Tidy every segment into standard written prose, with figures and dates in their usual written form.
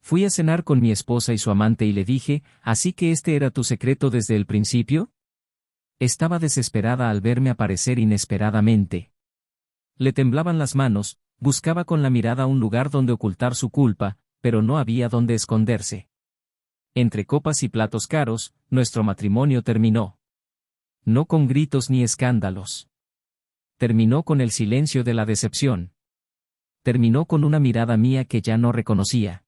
Fui a cenar con mi esposa y su amante y le dije, ¿así que este era tu secreto desde el principio? Estaba desesperada al verme aparecer inesperadamente. Le temblaban las manos, buscaba con la mirada un lugar donde ocultar su culpa, pero no había donde esconderse. Entre copas y platos caros, nuestro matrimonio terminó. No con gritos ni escándalos. Terminó con el silencio de la decepción. Terminó con una mirada mía que ya no reconocía.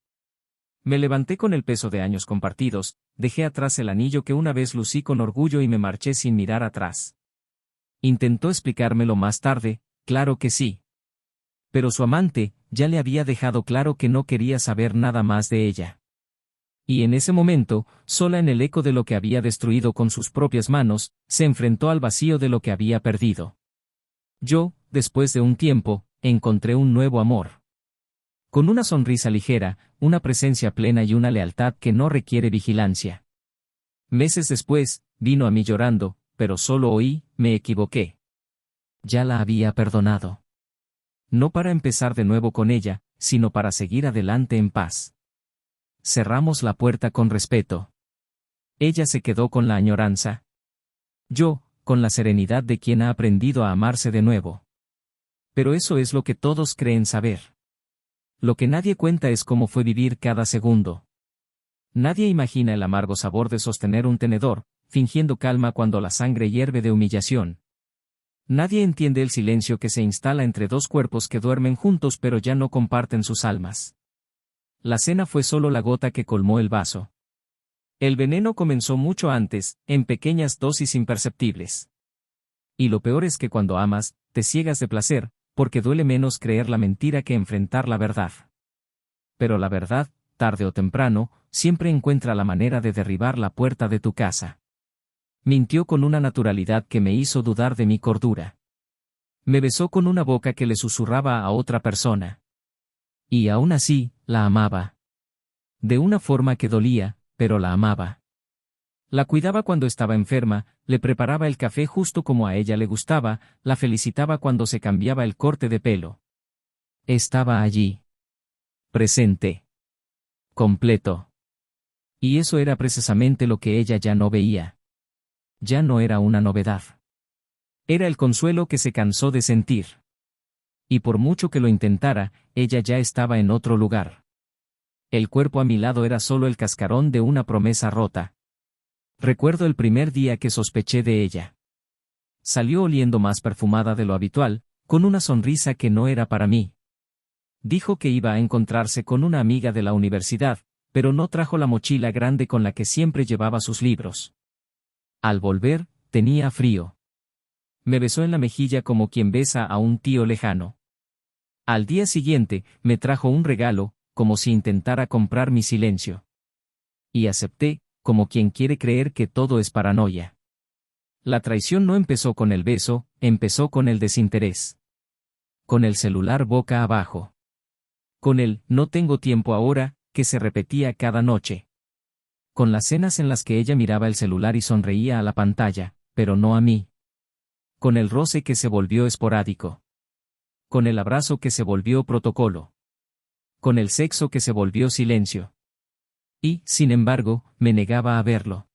Me levanté con el peso de años compartidos, dejé atrás el anillo que una vez lucí con orgullo y me marché sin mirar atrás. Intentó explicármelo más tarde, claro que sí. Pero su amante, ya le había dejado claro que no quería saber nada más de ella. Y en ese momento, sola en el eco de lo que había destruido con sus propias manos, se enfrentó al vacío de lo que había perdido. Yo, después de un tiempo, encontré un nuevo amor. Con una sonrisa ligera, una presencia plena y una lealtad que no requiere vigilancia. Meses después, vino a mí llorando, pero solo oí, me equivoqué. Ya la había perdonado. No para empezar de nuevo con ella, sino para seguir adelante en paz. Cerramos la puerta con respeto. Ella se quedó con la añoranza. Yo, con la serenidad de quien ha aprendido a amarse de nuevo. Pero eso es lo que todos creen saber. Lo que nadie cuenta es cómo fue vivir cada segundo. Nadie imagina el amargo sabor de sostener un tenedor, fingiendo calma cuando la sangre hierve de humillación. Nadie entiende el silencio que se instala entre dos cuerpos que duermen juntos pero ya no comparten sus almas. La cena fue solo la gota que colmó el vaso. El veneno comenzó mucho antes, en pequeñas dosis imperceptibles. Y lo peor es que cuando amas, te ciegas de placer, porque duele menos creer la mentira que enfrentar la verdad. Pero la verdad, tarde o temprano, siempre encuentra la manera de derribar la puerta de tu casa. Mintió con una naturalidad que me hizo dudar de mi cordura. Me besó con una boca que le susurraba a otra persona. Y aún así, la amaba. De una forma que dolía, pero la amaba. La cuidaba cuando estaba enferma, le preparaba el café justo como a ella le gustaba, la felicitaba cuando se cambiaba el corte de pelo. Estaba allí. Presente. Completo. Y eso era precisamente lo que ella ya no veía. Ya no era una novedad. Era el consuelo que se cansó de sentir. Y por mucho que lo intentara, ella ya estaba en otro lugar. El cuerpo a mi lado era solo el cascarón de una promesa rota. Recuerdo el primer día que sospeché de ella. Salió oliendo más perfumada de lo habitual, con una sonrisa que no era para mí. Dijo que iba a encontrarse con una amiga de la universidad, pero no trajo la mochila grande con la que siempre llevaba sus libros. Al volver, tenía frío. Me besó en la mejilla como quien besa a un tío lejano. Al día siguiente, me trajo un regalo, como si intentara comprar mi silencio. Y acepté, como quien quiere creer que todo es paranoia. La traición no empezó con el beso, empezó con el desinterés. Con el celular boca abajo. Con el "no tengo tiempo ahora", que se repetía cada noche. Con las cenas en las que ella miraba el celular y sonreía a la pantalla, pero no a mí. Con el roce que se volvió esporádico. Con el abrazo que se volvió protocolo. Con el sexo que se volvió silencio. Y, sin embargo, me negaba a verlo.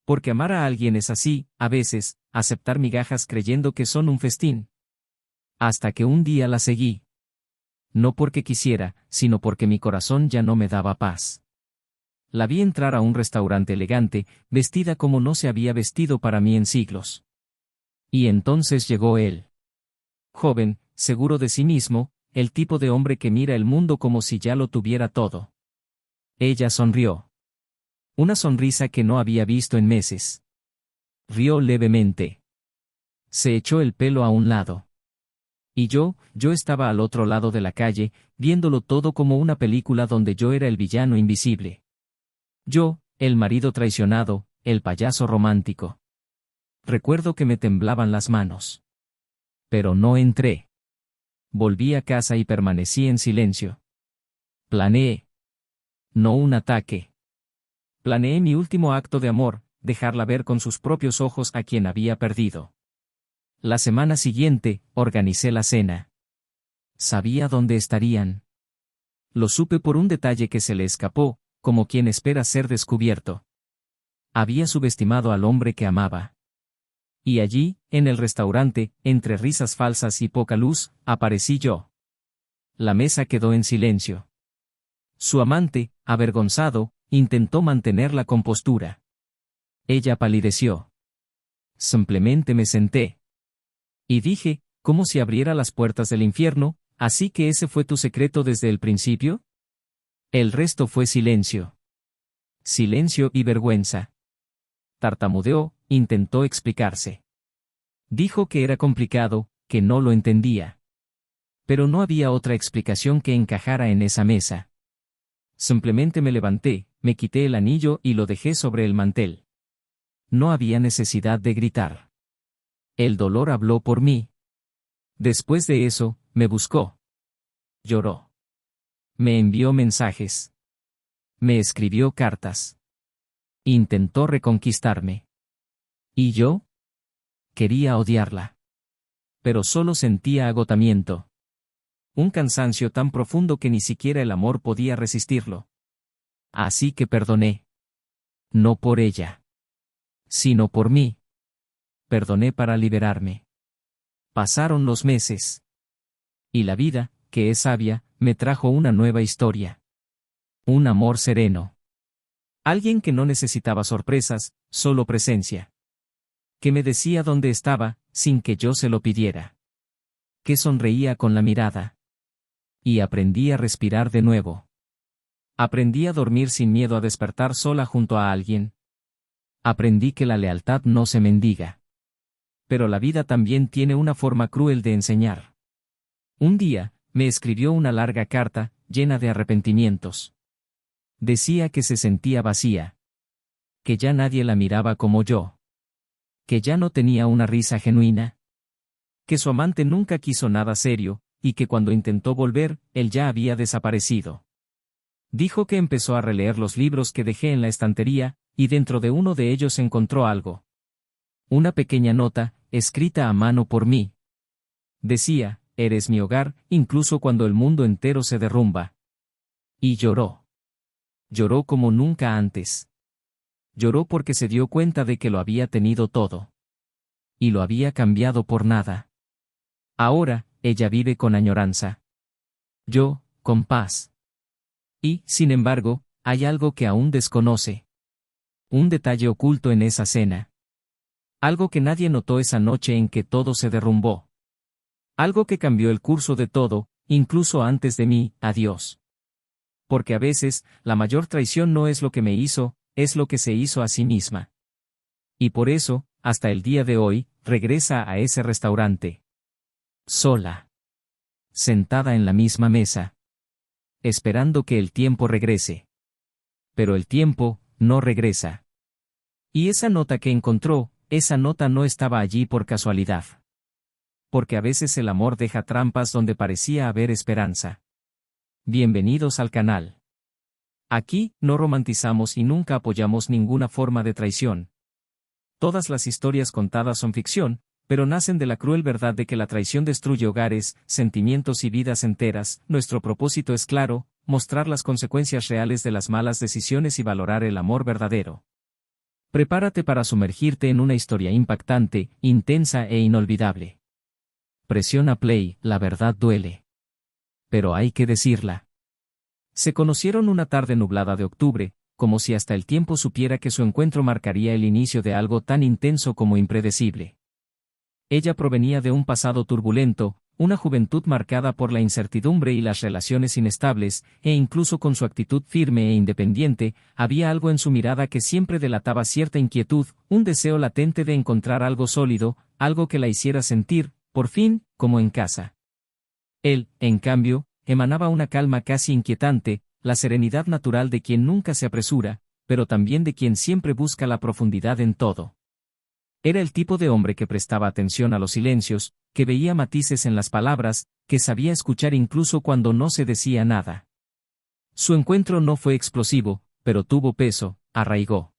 Porque amar a alguien es así, a veces, aceptar migajas creyendo que son un festín. Hasta que un día la seguí. No porque quisiera, sino porque mi corazón ya no me daba paz. La vi entrar a un restaurante elegante, vestida como no se había vestido para mí en siglos. Y entonces llegó él. Joven, seguro de sí mismo, el tipo de hombre que mira el mundo como si ya lo tuviera todo. Ella sonrió. Una sonrisa que no había visto en meses. Rió levemente. Se echó el pelo a un lado. Y yo estaba al otro lado de la calle, viéndolo todo como una película donde yo era el villano invisible. Yo, el marido traicionado, el payaso romántico. Recuerdo que me temblaban las manos. Pero no entré. Volví a casa y permanecí en silencio. Planeé. No un ataque. Planeé mi último acto de amor, dejarla ver con sus propios ojos a quien había perdido. La semana siguiente, organicé la cena. Sabía dónde estarían. Lo supe por un detalle que se le escapó, como quien espera ser descubierto. Había subestimado al hombre que amaba. Y allí, en el restaurante, entre risas falsas y poca luz, aparecí yo. La mesa quedó en silencio. Su amante, avergonzado, intentó mantener la compostura. Ella palideció. Simplemente me senté. Y dije, como si abriera las puertas del infierno, ¿así que ese fue tu secreto desde el principio? El resto fue silencio. Silencio y vergüenza. Tartamudeó, intentó explicarse. Dijo que era complicado, que no lo entendía. Pero no había otra explicación que encajara en esa mesa. Simplemente me levanté, me quité el anillo y lo dejé sobre el mantel. No había necesidad de gritar. El dolor habló por mí. Después de eso, me buscó. Lloró. Me envió mensajes. Me escribió cartas. Intentó reconquistarme. ¿Y yo? Quería odiarla. Pero solo sentía agotamiento. Un cansancio tan profundo que ni siquiera el amor podía resistirlo. Así que perdoné. No por ella. Sino por mí. Perdoné para liberarme. Pasaron los meses. Y la vida, que es sabia, me trajo una nueva historia. Un amor sereno. Alguien que no necesitaba sorpresas, solo presencia. Que me decía dónde estaba, sin que yo se lo pidiera. Que sonreía con la mirada. Y aprendí a respirar de nuevo. Aprendí a dormir sin miedo a despertar sola junto a alguien. Aprendí que la lealtad no se mendiga. Pero la vida también tiene una forma cruel de enseñar. Un día, me escribió una larga carta, llena de arrepentimientos. Decía que se sentía vacía. Que ya nadie la miraba como yo. Que ya no tenía una risa genuina. Que su amante nunca quiso nada serio, y que cuando intentó volver, él ya había desaparecido. Dijo que empezó a releer los libros que dejé en la estantería, y dentro de uno de ellos encontró algo. Una pequeña nota, escrita a mano por mí. Decía, eres mi hogar, incluso cuando el mundo entero se derrumba. Y lloró. Lloró como nunca antes. Lloró porque se dio cuenta de que lo había tenido todo. Y lo había cambiado por nada. Ahora, ella vive con añoranza. Yo, con paz. Y, sin embargo, hay algo que aún desconoce. Un detalle oculto en esa cena. Algo que nadie notó esa noche en que todo se derrumbó. Algo que cambió el curso de todo, incluso antes de mí, adiós. Porque a veces, la mayor traición no es lo que me hizo, es lo que se hizo a sí misma. Y por eso, hasta el día de hoy, regresa a ese restaurante. Sola. Sentada en la misma mesa. Esperando que el tiempo regrese. Pero el tiempo, no regresa. Y esa nota que encontró, esa nota no estaba allí por casualidad. Porque a veces el amor deja trampas donde parecía haber esperanza. Bienvenidos al canal. Aquí, no romantizamos y nunca apoyamos ninguna forma de traición. Todas las historias contadas son ficción, pero nacen de la cruel verdad de que la traición destruye hogares, sentimientos y vidas enteras. Nuestro propósito es claro, mostrar las consecuencias reales de las malas decisiones y valorar el amor verdadero. Prepárate para sumergirte en una historia impactante, intensa e inolvidable. Presiona play, la verdad duele. Pero hay que decirla. Se conocieron una tarde nublada de octubre, como si hasta el tiempo supiera que su encuentro marcaría el inicio de algo tan intenso como impredecible. Ella provenía de un pasado turbulento, una juventud marcada por la incertidumbre y las relaciones inestables, e incluso con su actitud firme e independiente, había algo en su mirada que siempre delataba cierta inquietud, un deseo latente de encontrar algo sólido, algo que la hiciera sentir, por fin, como en casa. Él, en cambio, emanaba una calma casi inquietante, la serenidad natural de quien nunca se apresura, pero también de quien siempre busca la profundidad en todo. Era el tipo de hombre que prestaba atención a los silencios, que veía matices en las palabras, que sabía escuchar incluso cuando no se decía nada. Su encuentro no fue explosivo, pero tuvo peso, arraigó.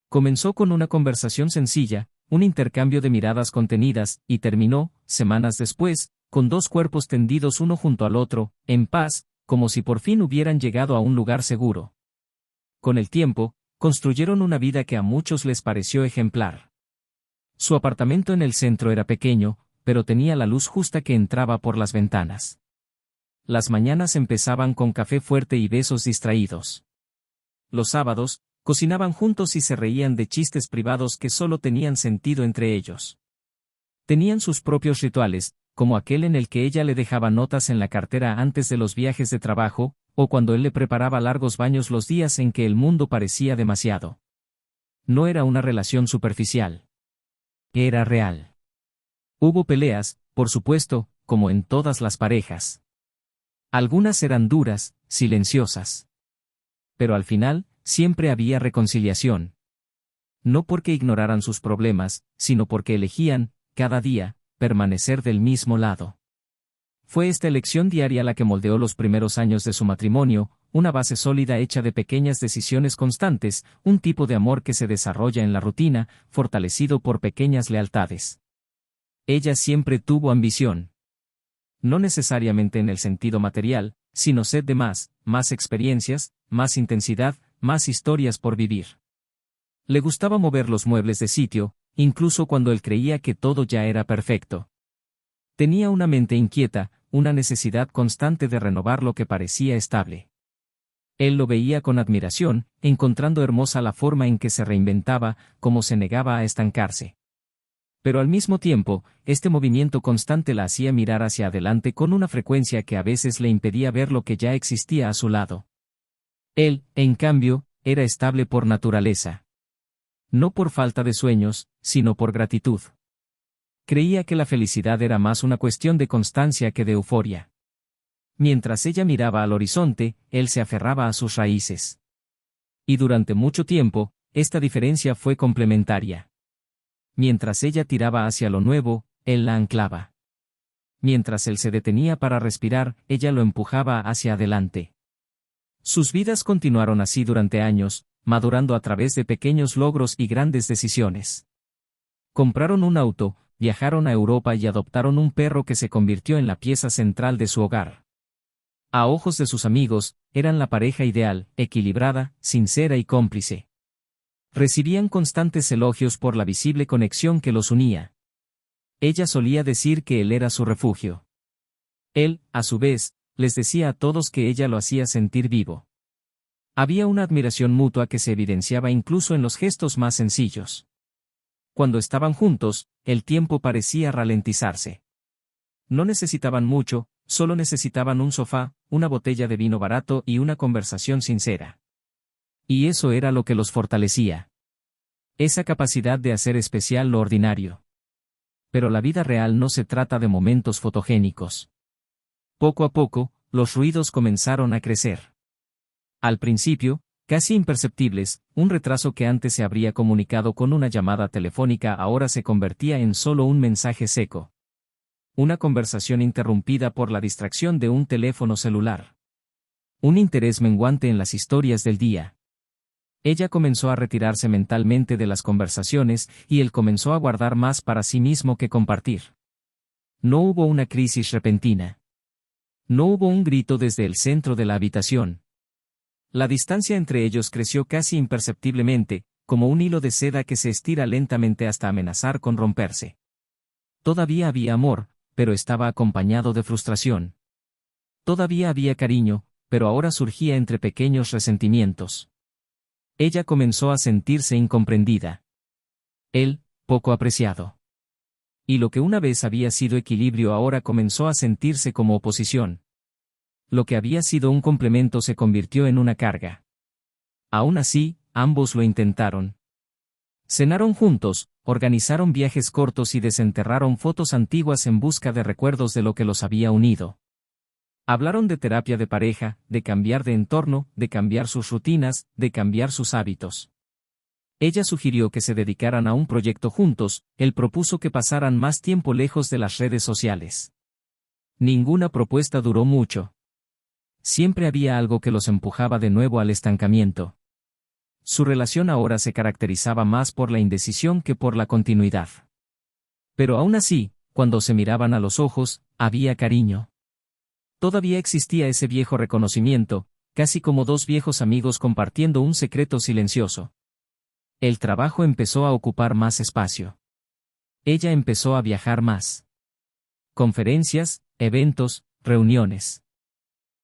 Comenzó con una conversación sencilla, un intercambio de miradas contenidas, y terminó, semanas después, con dos cuerpos tendidos uno junto al otro, en paz, como si por fin hubieran llegado a un lugar seguro. Con el tiempo, construyeron una vida que a muchos les pareció ejemplar. Su apartamento en el centro era pequeño, pero tenía la luz justa que entraba por las ventanas. Las mañanas empezaban con café fuerte y besos distraídos. Los sábados, cocinaban juntos y se reían de chistes privados que solo tenían sentido entre ellos. Tenían sus propios rituales, como aquel en el que ella le dejaba notas en la cartera antes de los viajes de trabajo, o cuando él le preparaba largos baños los días en que el mundo parecía demasiado. No era una relación superficial. Era real. Hubo peleas, por supuesto, como en todas las parejas. Algunas eran duras, silenciosas. Pero al final, siempre había reconciliación. No porque ignoraran sus problemas, sino porque elegían, cada día, permanecer del mismo lado. Fue esta elección diaria la que moldeó los primeros años de su matrimonio, una base sólida hecha de pequeñas decisiones constantes, un tipo de amor que se desarrolla en la rutina, fortalecido por pequeñas lealtades. Ella siempre tuvo ambición. No necesariamente en el sentido material, sino sed de más experiencias, más intensidad, más historias por vivir. Le gustaba mover los muebles de sitio, incluso cuando él creía que todo ya era perfecto. Tenía una mente inquieta, una necesidad constante de renovar lo que parecía estable. Él lo veía con admiración, encontrando hermosa la forma en que se reinventaba, como se negaba a estancarse. Pero al mismo tiempo, este movimiento constante la hacía mirar hacia adelante con una frecuencia que a veces le impedía ver lo que ya existía a su lado. Él, en cambio, era estable por naturaleza. No por falta de sueños, sino por gratitud. Creía que la felicidad era más una cuestión de constancia que de euforia. Mientras ella miraba al horizonte, él se aferraba a sus raíces. Y durante mucho tiempo, esta diferencia fue complementaria. Mientras ella tiraba hacia lo nuevo, él la anclaba. Mientras él se detenía para respirar, ella lo empujaba hacia adelante. Sus vidas continuaron así durante años, madurando a través de pequeños logros y grandes decisiones. Compraron un auto, viajaron a Europa y adoptaron un perro que se convirtió en la pieza central de su hogar. A ojos de sus amigos, eran la pareja ideal, equilibrada, sincera y cómplice. Recibían constantes elogios por la visible conexión que los unía. Ella solía decir que él era su refugio. Él, a su vez, les decía a todos que ella lo hacía sentir vivo. Había una admiración mutua que se evidenciaba incluso en los gestos más sencillos. Cuando estaban juntos, el tiempo parecía ralentizarse. No necesitaban mucho, solo necesitaban un sofá, una botella de vino barato y una conversación sincera. Y eso era lo que los fortalecía. Esa capacidad de hacer especial lo ordinario. Pero la vida real no se trata de momentos fotogénicos. Poco a poco, los ruidos comenzaron a crecer. Al principio, casi imperceptibles, un retraso que antes se habría comunicado con una llamada telefónica ahora se convertía en solo un mensaje seco. Una conversación interrumpida por la distracción de un teléfono celular. Un interés menguante en las historias del día. Ella comenzó a retirarse mentalmente de las conversaciones y él comenzó a guardar más para sí mismo que compartir. No hubo una crisis repentina. No hubo un grito desde el centro de la habitación. La distancia entre ellos creció casi imperceptiblemente, como un hilo de seda que se estira lentamente hasta amenazar con romperse. Todavía había amor, pero estaba acompañado de frustración. Todavía había cariño, pero ahora surgía entre pequeños resentimientos. Ella comenzó a sentirse incomprendida. Él, poco apreciado. Y lo que una vez había sido equilibrio ahora comenzó a sentirse como oposición. Lo que había sido un complemento se convirtió en una carga. Aún así, ambos lo intentaron. Cenaron juntos, organizaron viajes cortos y desenterraron fotos antiguas en busca de recuerdos de lo que los había unido. Hablaron de terapia de pareja, de cambiar de entorno, de cambiar sus rutinas, de cambiar sus hábitos. Ella sugirió que se dedicaran a un proyecto juntos, él propuso que pasaran más tiempo lejos de las redes sociales. Ninguna propuesta duró mucho. Siempre había algo que los empujaba de nuevo al estancamiento. Su relación ahora se caracterizaba más por la indecisión que por la continuidad. Pero aún así, cuando se miraban a los ojos, había cariño. Todavía existía ese viejo reconocimiento, casi como dos viejos amigos compartiendo un secreto silencioso. El trabajo empezó a ocupar más espacio. Ella empezó a viajar más. Conferencias, eventos, reuniones.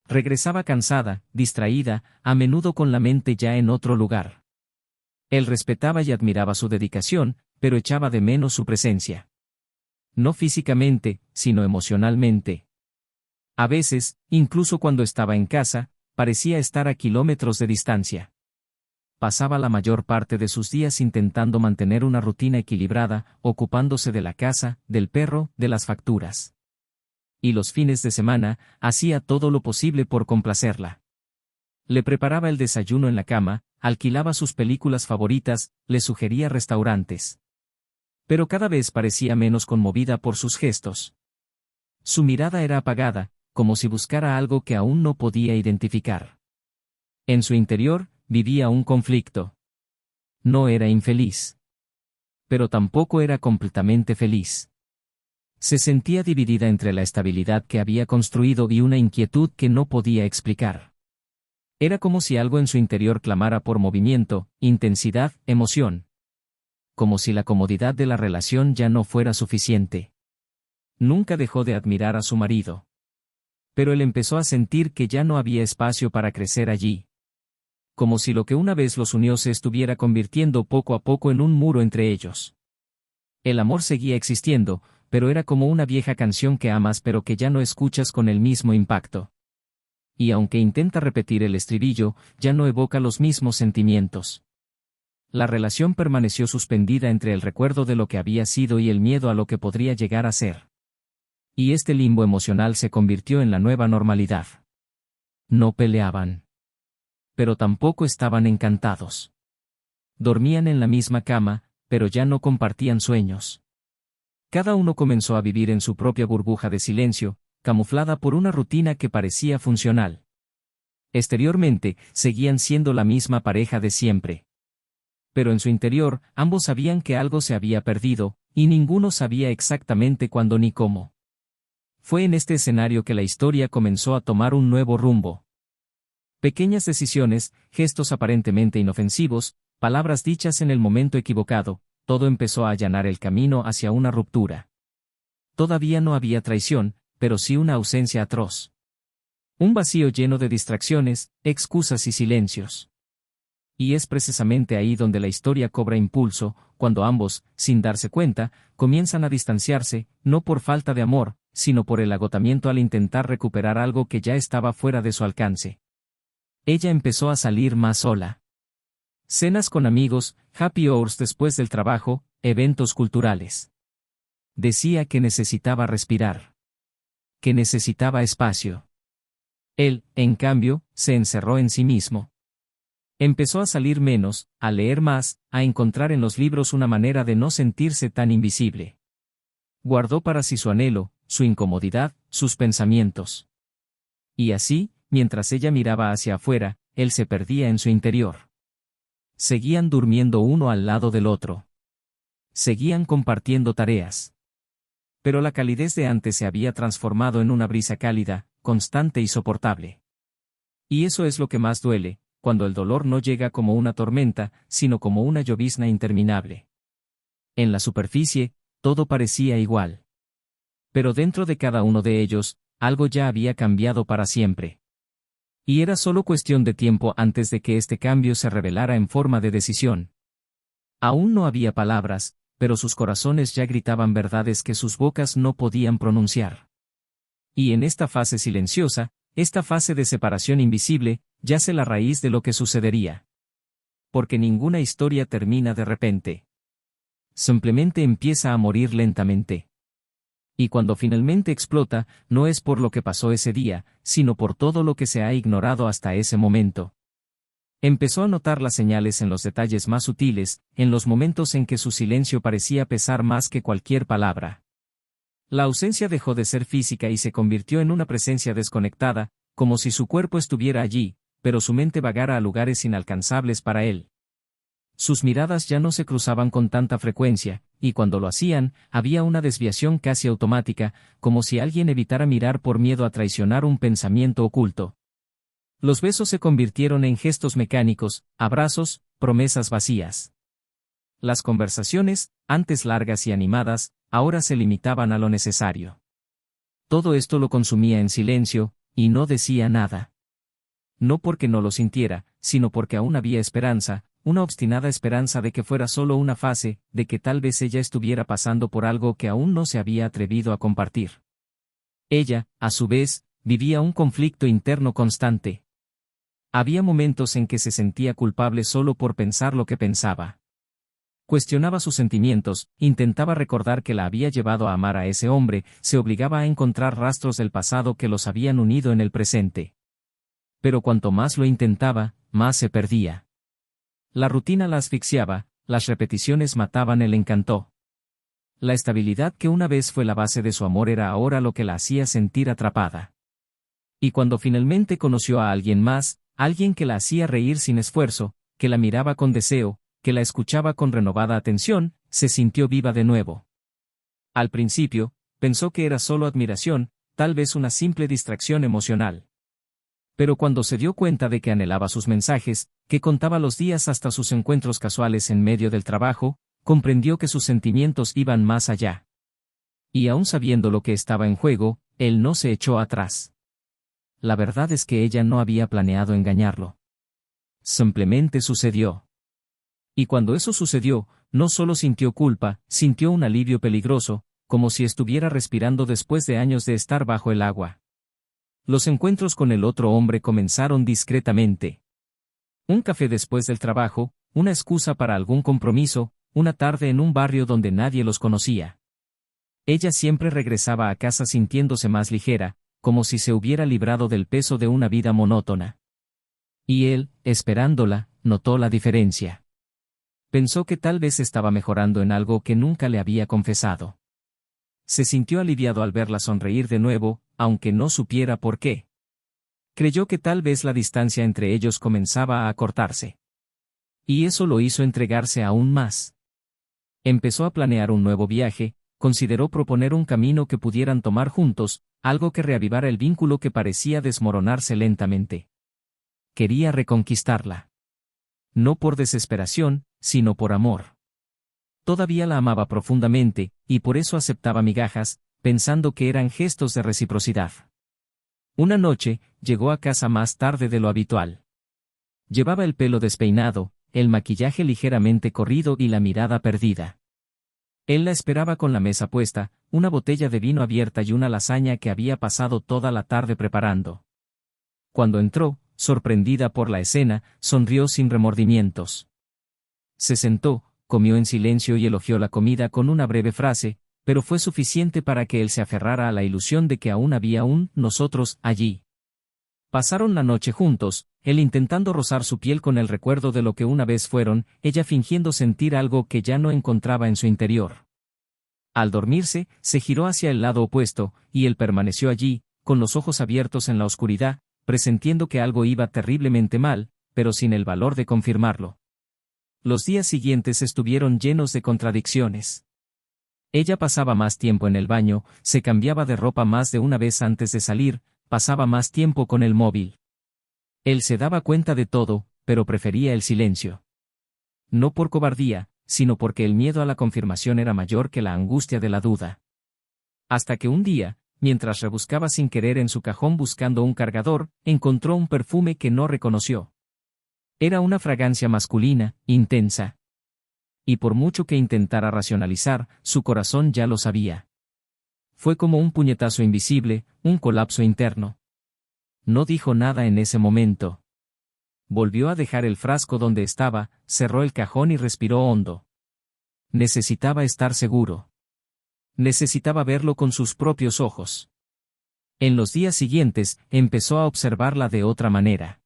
Regresaba cansada, distraída, a menudo con la mente ya en otro lugar. Él respetaba y admiraba su dedicación, pero echaba de menos su presencia. No físicamente, sino emocionalmente. A veces, incluso cuando estaba en casa, parecía estar a kilómetros de distancia. Pasaba la mayor parte de sus días intentando mantener una rutina equilibrada, ocupándose de la casa, del perro, de las facturas. Y los fines de semana, hacía todo lo posible por complacerla. Le preparaba el desayuno en la cama, alquilaba sus películas favoritas, le sugería restaurantes. Pero cada vez parecía menos conmovida por sus gestos. Su mirada era apagada, como si buscara algo que aún no podía identificar. En su interior, vivía un conflicto. No era infeliz. Pero tampoco era completamente feliz. Se sentía dividida entre la estabilidad que había construido y una inquietud que no podía explicar. Era como si algo en su interior clamara por movimiento, intensidad, emoción. Como si la comodidad de la relación ya no fuera suficiente. Nunca dejó de admirar a su marido. Pero él empezó a sentir que ya no había espacio para crecer allí. Como si lo que una vez los unió se estuviera convirtiendo poco a poco en un muro entre ellos. El amor seguía existiendo, pero era como una vieja canción que amas pero que ya no escuchas con el mismo impacto. Y aunque intenta repetir el estribillo, ya no evoca los mismos sentimientos. La relación permaneció suspendida entre el recuerdo de lo que había sido y el miedo a lo que podría llegar a ser. Y este limbo emocional se convirtió en la nueva normalidad. No peleaban. Pero tampoco estaban encantados. Dormían en la misma cama, pero ya no compartían sueños. Cada uno comenzó a vivir en su propia burbuja de silencio, camuflada por una rutina que parecía funcional. Exteriormente, seguían siendo la misma pareja de siempre. Pero en su interior, ambos sabían que algo se había perdido, y ninguno sabía exactamente cuándo ni cómo. Fue en este escenario que la historia comenzó a tomar un nuevo rumbo. Pequeñas decisiones, gestos aparentemente inofensivos, palabras dichas en el momento equivocado, todo empezó a allanar el camino hacia una ruptura. Todavía no había traición, pero sí una ausencia atroz. Un vacío lleno de distracciones, excusas y silencios. Y es precisamente ahí donde la historia cobra impulso, cuando ambos, sin darse cuenta, comienzan a distanciarse, no por falta de amor, sino por el agotamiento al intentar recuperar algo que ya estaba fuera de su alcance. Ella empezó a salir más sola. Cenas con amigos, happy hours después del trabajo, eventos culturales. Decía que necesitaba respirar. Que necesitaba espacio. Él, en cambio, se encerró en sí mismo. Empezó a salir menos, a leer más, a encontrar en los libros una manera de no sentirse tan invisible. Guardó para sí su anhelo, su incomodidad, sus pensamientos. Y así, mientras ella miraba hacia afuera, él se perdía en su interior. Seguían durmiendo uno al lado del otro. Seguían compartiendo tareas. Pero la calidez de antes se había transformado en una brisa cálida, constante y soportable. Y eso es lo que más duele, cuando el dolor no llega como una tormenta, sino como una llovizna interminable. En la superficie, todo parecía igual. Pero dentro de cada uno de ellos, algo ya había cambiado para siempre. Y era solo cuestión de tiempo antes de que este cambio se revelara en forma de decisión. Aún no había palabras, pero sus corazones ya gritaban verdades que sus bocas no podían pronunciar. Y en esta fase silenciosa, esta fase de separación invisible, yace la raíz de lo que sucedería. Porque ninguna historia termina de repente. Simplemente empieza a morir lentamente. Y cuando finalmente explota, no es por lo que pasó ese día, sino por todo lo que se ha ignorado hasta ese momento. Empezó a notar las señales en los detalles más sutiles, en los momentos en que su silencio parecía pesar más que cualquier palabra. La ausencia dejó de ser física y se convirtió en una presencia desconectada, como si su cuerpo estuviera allí, pero su mente vagara a lugares inalcanzables para él. Sus miradas ya no se cruzaban con tanta frecuencia, y cuando lo hacían, había una desviación casi automática, como si alguien evitara mirar por miedo a traicionar un pensamiento oculto. Los besos se convirtieron en gestos mecánicos, abrazos, promesas vacías. Las conversaciones, antes largas y animadas, ahora se limitaban a lo necesario. Todo esto lo consumía en silencio, y no decía nada. No porque no lo sintiera, sino porque aún había esperanza, una obstinada esperanza de que fuera solo una fase, de que tal vez ella estuviera pasando por algo que aún no se había atrevido a compartir. Ella, a su vez, vivía un conflicto interno constante. Había momentos en que se sentía culpable solo por pensar lo que pensaba. Cuestionaba sus sentimientos, intentaba recordar que la había llevado a amar a ese hombre, se obligaba a encontrar rastros del pasado que los habían unido en el presente. Pero cuanto más lo intentaba, más se perdía. La rutina la asfixiaba, las repeticiones mataban el encanto. La estabilidad que una vez fue la base de su amor era ahora lo que la hacía sentir atrapada. Y cuando finalmente conoció a alguien más, alguien que la hacía reír sin esfuerzo, que la miraba con deseo, que la escuchaba con renovada atención, se sintió viva de nuevo. Al principio, pensó que era solo admiración, tal vez una simple distracción emocional. Pero cuando se dio cuenta de que anhelaba sus mensajes, que contaba los días hasta sus encuentros casuales en medio del trabajo, comprendió que sus sentimientos iban más allá. Y aún sabiendo lo que estaba en juego, él no se echó atrás. La verdad es que ella no había planeado engañarlo. Simplemente sucedió. Y cuando eso sucedió, no solo sintió culpa, sintió un alivio peligroso, como si estuviera respirando después de años de estar bajo el agua. Los encuentros con el otro hombre comenzaron discretamente. Un café después del trabajo, una excusa para algún compromiso, una tarde en un barrio donde nadie los conocía. Ella siempre regresaba a casa sintiéndose más ligera, como si se hubiera librado del peso de una vida monótona. Y él, esperándola, notó la diferencia. Pensó que tal vez estaba mejorando en algo que nunca le había confesado. Se sintió aliviado al verla sonreír de nuevo, aunque no supiera por qué. Creyó que tal vez la distancia entre ellos comenzaba a acortarse. Y eso lo hizo entregarse aún más. Empezó a planear un nuevo viaje, consideró proponer un camino que pudieran tomar juntos, algo que reavivara el vínculo que parecía desmoronarse lentamente. Quería reconquistarla. No por desesperación, sino por amor. Todavía la amaba profundamente, y por eso aceptaba migajas, pensando que eran gestos de reciprocidad. Una noche, llegó a casa más tarde de lo habitual. Llevaba el pelo despeinado, el maquillaje ligeramente corrido y la mirada perdida. Él la esperaba con la mesa puesta, una botella de vino abierta y una lasaña que había pasado toda la tarde preparando. Cuando entró, sorprendida por la escena, sonrió sin remordimientos. Se sentó, comió en silencio y elogió la comida con una breve frase, pero fue suficiente para que él se aferrara a la ilusión de que aún había un nosotros allí. Pasaron la noche juntos, él intentando rozar su piel con el recuerdo de lo que una vez fueron, ella fingiendo sentir algo que ya no encontraba en su interior. Al dormirse, se giró hacia el lado opuesto, y él permaneció allí, con los ojos abiertos en la oscuridad, presintiendo que algo iba terriblemente mal, pero sin el valor de confirmarlo. Los días siguientes estuvieron llenos de contradicciones. Ella pasaba más tiempo en el baño, se cambiaba de ropa más de una vez antes de salir, pasaba más tiempo con el móvil. Él se daba cuenta de todo, pero prefería el silencio. No por cobardía, sino porque el miedo a la confirmación era mayor que la angustia de la duda. Hasta que un día, mientras rebuscaba sin querer en su cajón buscando un cargador, encontró un perfume que no reconoció. Era una fragancia masculina, intensa. Y por mucho que intentara racionalizar, su corazón ya lo sabía. Fue como un puñetazo invisible, un colapso interno. No dijo nada en ese momento. Volvió a dejar el frasco donde estaba, cerró el cajón y respiró hondo. Necesitaba estar seguro. Necesitaba verlo con sus propios ojos. En los días siguientes, empezó a observarla de otra manera.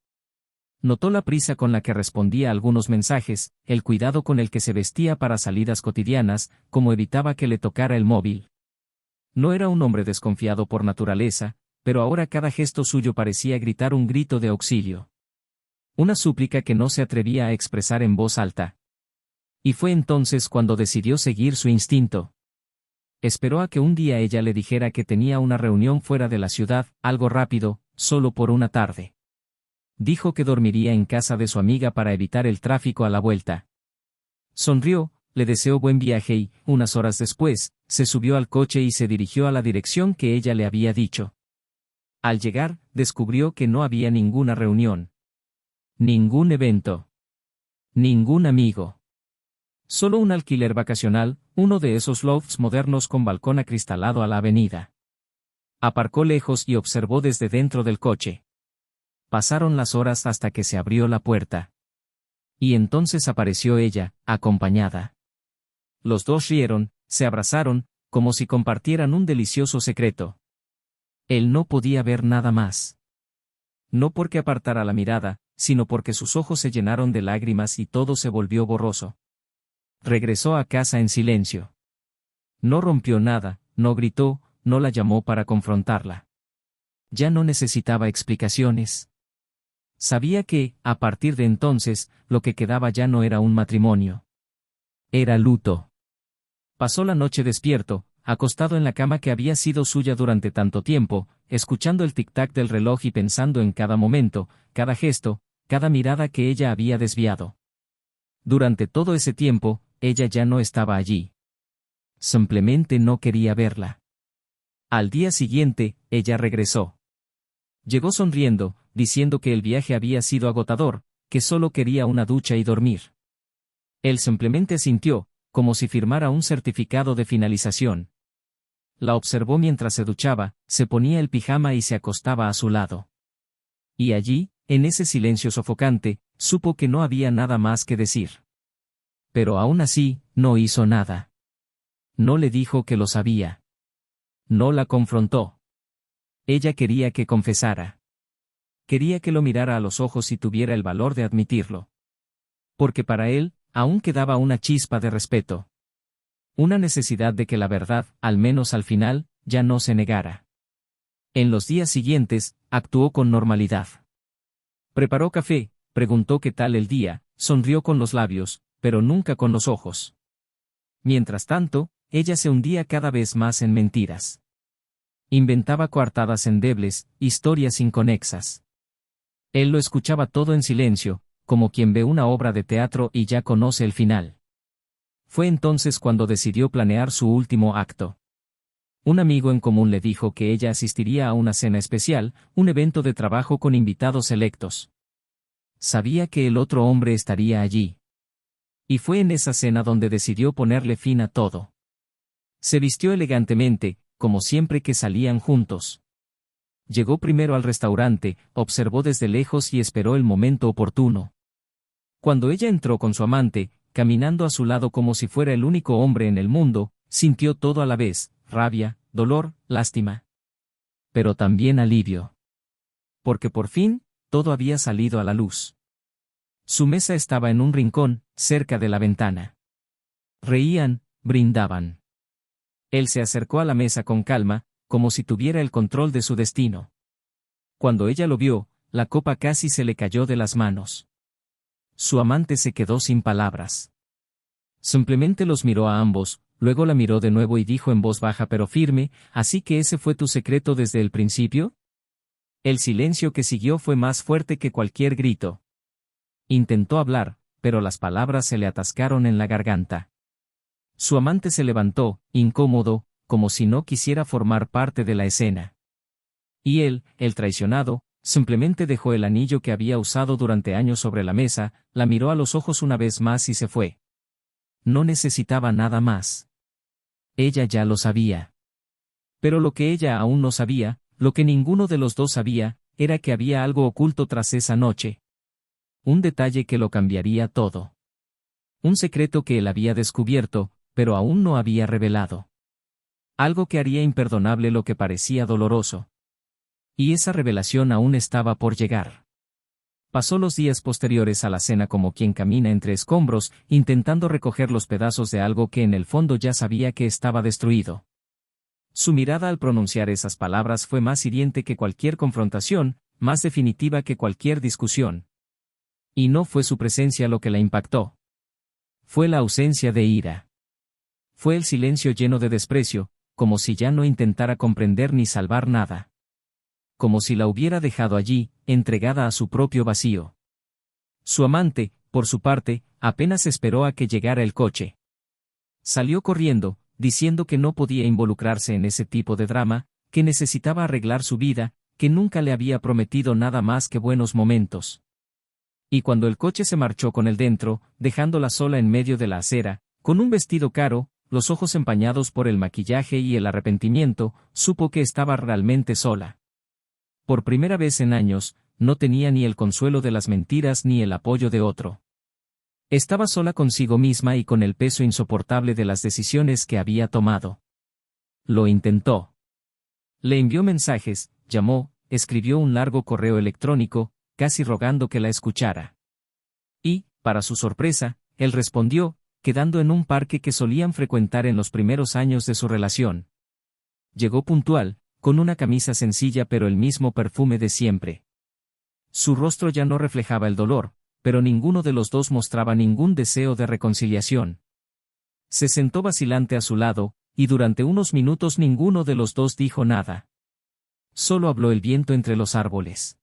Notó la prisa con la que respondía a algunos mensajes, el cuidado con el que se vestía para salidas cotidianas, como evitaba que le tocara el móvil. No era un hombre desconfiado por naturaleza, pero ahora cada gesto suyo parecía gritar un grito de auxilio. Una súplica que no se atrevía a expresar en voz alta. Y fue entonces cuando decidió seguir su instinto. Esperó a que un día ella le dijera que tenía una reunión fuera de la ciudad, algo rápido, solo por una tarde. Dijo que dormiría en casa de su amiga para evitar el tráfico a la vuelta. Sonrió, le deseó buen viaje y, unas horas después, se subió al coche y se dirigió a la dirección que ella le había dicho. Al llegar, descubrió que no había ninguna reunión. Ningún evento. Ningún amigo. Solo un alquiler vacacional, uno de esos lofts modernos con balcón acristalado a la avenida. Aparcó lejos y observó desde dentro del coche. Pasaron las horas hasta que se abrió la puerta. Y entonces apareció ella, acompañada. Los dos rieron, se abrazaron, como si compartieran un delicioso secreto. Él no podía ver nada más. No porque apartara la mirada, sino porque sus ojos se llenaron de lágrimas y todo se volvió borroso. Regresó a casa en silencio. No rompió nada, no gritó, no la llamó para confrontarla. Ya no necesitaba explicaciones. Sabía que, a partir de entonces, lo que quedaba ya no era un matrimonio. Era luto. Pasó la noche despierto, acostado en la cama que había sido suya durante tanto tiempo, escuchando el tic-tac del reloj y pensando en cada momento, cada gesto, cada mirada que ella había desviado. Durante todo ese tiempo, ella ya no estaba allí. Simplemente no quería verla. Al día siguiente, ella regresó. Llegó sonriendo, diciendo que el viaje había sido agotador, que solo quería una ducha y dormir. Él simplemente asintió, como si firmara un certificado de finalización. La observó mientras se duchaba, se ponía el pijama y se acostaba a su lado. Y allí, en ese silencio sofocante, supo que no había nada más que decir. Pero aún así, no hizo nada. No le dijo que lo sabía. No la confrontó. Ella quería que confesara. Quería que lo mirara a los ojos y tuviera el valor de admitirlo. Porque para él, aún quedaba una chispa de respeto. Una necesidad de que la verdad, al menos al final, ya no se negara. En los días siguientes, actuó con normalidad. Preparó café, preguntó qué tal el día, sonrió con los labios, pero nunca con los ojos. Mientras tanto, ella se hundía cada vez más en mentiras. Inventaba coartadas endebles, historias inconexas. Él lo escuchaba todo en silencio, como quien ve una obra de teatro y ya conoce el final. Fue entonces cuando decidió planear su último acto. Un amigo en común le dijo que ella asistiría a una cena especial, un evento de trabajo con invitados selectos. Sabía que el otro hombre estaría allí. Y fue en esa cena donde decidió ponerle fin a todo. Se vistió elegantemente, como siempre que salían juntos. Llegó primero al restaurante, observó desde lejos y esperó el momento oportuno. Cuando ella entró con su amante, caminando a su lado como si fuera el único hombre en el mundo, sintió todo a la vez, rabia, dolor, lástima. Pero también alivio. Porque por fin, todo había salido a la luz. Su mesa estaba en un rincón, cerca de la ventana. Reían, brindaban. Él se acercó a la mesa con calma, como si tuviera el control de su destino. Cuando ella lo vio, la copa casi se le cayó de las manos. Su amante se quedó sin palabras. Simplemente los miró a ambos, luego la miró de nuevo y dijo en voz baja pero firme, ¿así que ese fue tu secreto desde el principio? El silencio que siguió fue más fuerte que cualquier grito. Intentó hablar, pero las palabras se le atascaron en la garganta. Su amante se levantó, incómodo, como si no quisiera formar parte de la escena. Y él, el traicionado, simplemente dejó el anillo que había usado durante años sobre la mesa, la miró a los ojos una vez más y se fue. No necesitaba nada más. Ella ya lo sabía. Pero lo que ella aún no sabía, lo que ninguno de los dos sabía, era que había algo oculto tras esa noche. Un detalle que lo cambiaría todo. Un secreto que él había descubierto, pero aún no había revelado. Algo que haría imperdonable lo que parecía doloroso. Y esa revelación aún estaba por llegar. Pasó los días posteriores a la cena como quien camina entre escombros, intentando recoger los pedazos de algo que en el fondo ya sabía que estaba destruido. Su mirada al pronunciar esas palabras fue más hiriente que cualquier confrontación, más definitiva que cualquier discusión. Y no fue su presencia lo que la impactó. Fue la ausencia de ira. Fue el silencio lleno de desprecio, como si ya no intentara comprender ni salvar nada. Como si la hubiera dejado allí, entregada a su propio vacío. Su amante, por su parte, apenas esperó a que llegara el coche. Salió corriendo, diciendo que no podía involucrarse en ese tipo de drama, que necesitaba arreglar su vida, que nunca le había prometido nada más que buenos momentos. Y cuando el coche se marchó con él dentro, dejándola sola en medio de la acera, con un vestido caro, los ojos empañados por el maquillaje y el arrepentimiento, supo que estaba realmente sola. Por primera vez en años, no tenía ni el consuelo de las mentiras ni el apoyo de otro. Estaba sola consigo misma y con el peso insoportable de las decisiones que había tomado. Lo intentó. Le envió mensajes, llamó, escribió un largo correo electrónico, casi rogando que la escuchara. Y, para su sorpresa, él respondió, quedando en un parque que solían frecuentar en los primeros años de su relación. Llegó puntual, con una camisa sencilla pero el mismo perfume de siempre. Su rostro ya no reflejaba el dolor, pero ninguno de los dos mostraba ningún deseo de reconciliación. Se sentó vacilante a su lado, y durante unos minutos ninguno de los dos dijo nada. Solo habló el viento entre los árboles.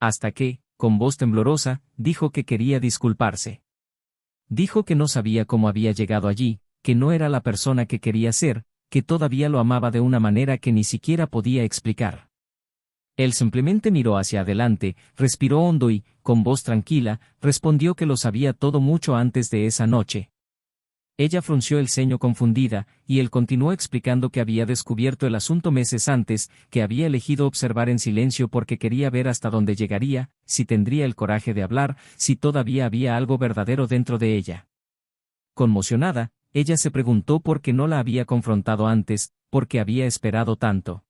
Hasta que, con voz temblorosa, dijo que quería disculparse. Dijo que no sabía cómo había llegado allí, que no era la persona que quería ser, que todavía lo amaba de una manera que ni siquiera podía explicar. Él simplemente miró hacia adelante, respiró hondo y, con voz tranquila, respondió que lo sabía todo mucho antes de esa noche. Ella frunció el ceño confundida, y él continuó explicando que había descubierto el asunto meses antes, que había elegido observar en silencio porque quería ver hasta dónde llegaría, si tendría el coraje de hablar, si todavía había algo verdadero dentro de ella. Conmocionada, ella se preguntó por qué no la había confrontado antes, por qué había esperado tanto.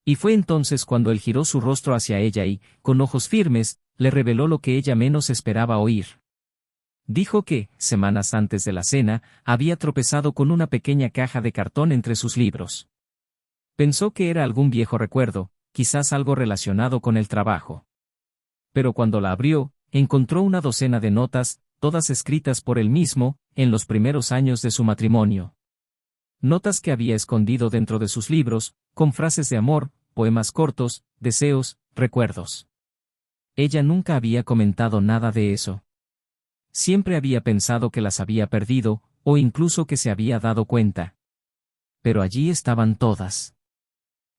Y fue entonces cuando él giró su rostro hacia ella y, con ojos firmes, le reveló lo que ella menos esperaba oír. Dijo que, semanas antes de la cena, había tropezado con una pequeña caja de cartón entre sus libros. Pensó que era algún viejo recuerdo, quizás algo relacionado con el trabajo. Pero cuando la abrió, encontró una docena de notas, todas escritas por él mismo, en los primeros años de su matrimonio. Notas que había escondido dentro de sus libros, con frases de amor, poemas cortos, deseos, recuerdos. Ella nunca había comentado nada de eso. Siempre había pensado que las había perdido, o incluso que se había dado cuenta. Pero allí estaban todas.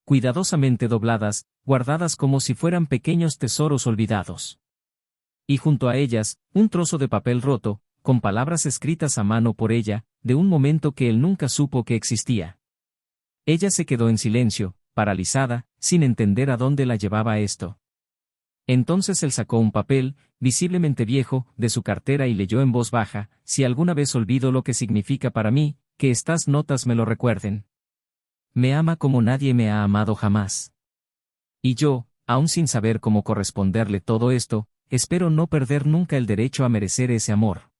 Cuidadosamente dobladas, guardadas como si fueran pequeños tesoros olvidados. Y junto a ellas, un trozo de papel roto, con palabras escritas a mano por ella, de un momento que él nunca supo que existía. Ella se quedó en silencio, paralizada, sin entender a dónde la llevaba esto. Entonces él sacó un papel, visiblemente viejo, de su cartera y leyó en voz baja, si alguna vez olvido lo que significa para mí, que estas notas me lo recuerden. Me ama como nadie me ha amado jamás. Y yo, aún sin saber cómo corresponderle todo esto, espero no perder nunca el derecho a merecer ese amor.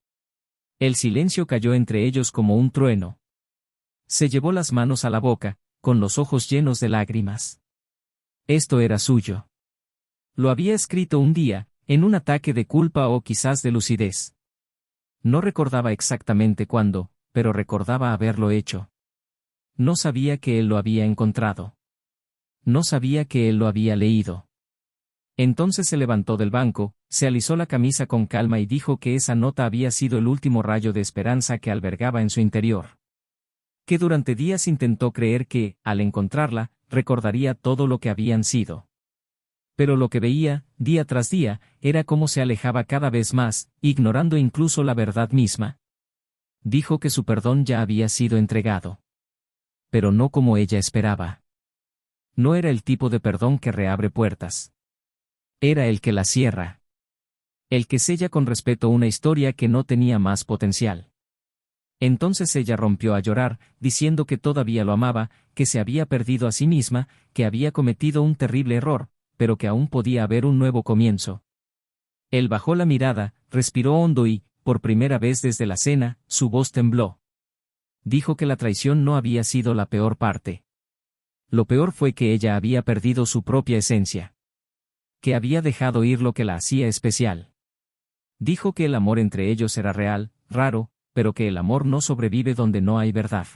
El silencio cayó entre ellos como un trueno. Se llevó las manos a la boca, con los ojos llenos de lágrimas. Esto era suyo. Lo había escrito un día, en un ataque de culpa o quizás de lucidez. No recordaba exactamente cuándo, pero recordaba haberlo hecho. No sabía que él lo había encontrado. No sabía que él lo había leído. Entonces se levantó del banco, se alisó la camisa con calma y dijo que esa nota había sido el último rayo de esperanza que albergaba en su interior. Que durante días intentó creer que, al encontrarla, recordaría todo lo que habían sido. Pero lo que veía, día tras día, era cómo se alejaba cada vez más, ignorando incluso la verdad misma. Dijo que su perdón ya había sido entregado. Pero no como ella esperaba. No era el tipo de perdón que reabre puertas. Era el que la cierra. El que sella con respeto una historia que no tenía más potencial. Entonces ella rompió a llorar, diciendo que todavía lo amaba, que se había perdido a sí misma, que había cometido un terrible error, pero que aún podía haber un nuevo comienzo. Él bajó la mirada, respiró hondo y, por primera vez desde la cena, su voz tembló. Dijo que la traición no había sido la peor parte. Lo peor fue que ella había perdido su propia esencia. Que había dejado ir lo que la hacía especial. Dijo que el amor entre ellos era real, raro, pero que el amor no sobrevive donde no hay verdad.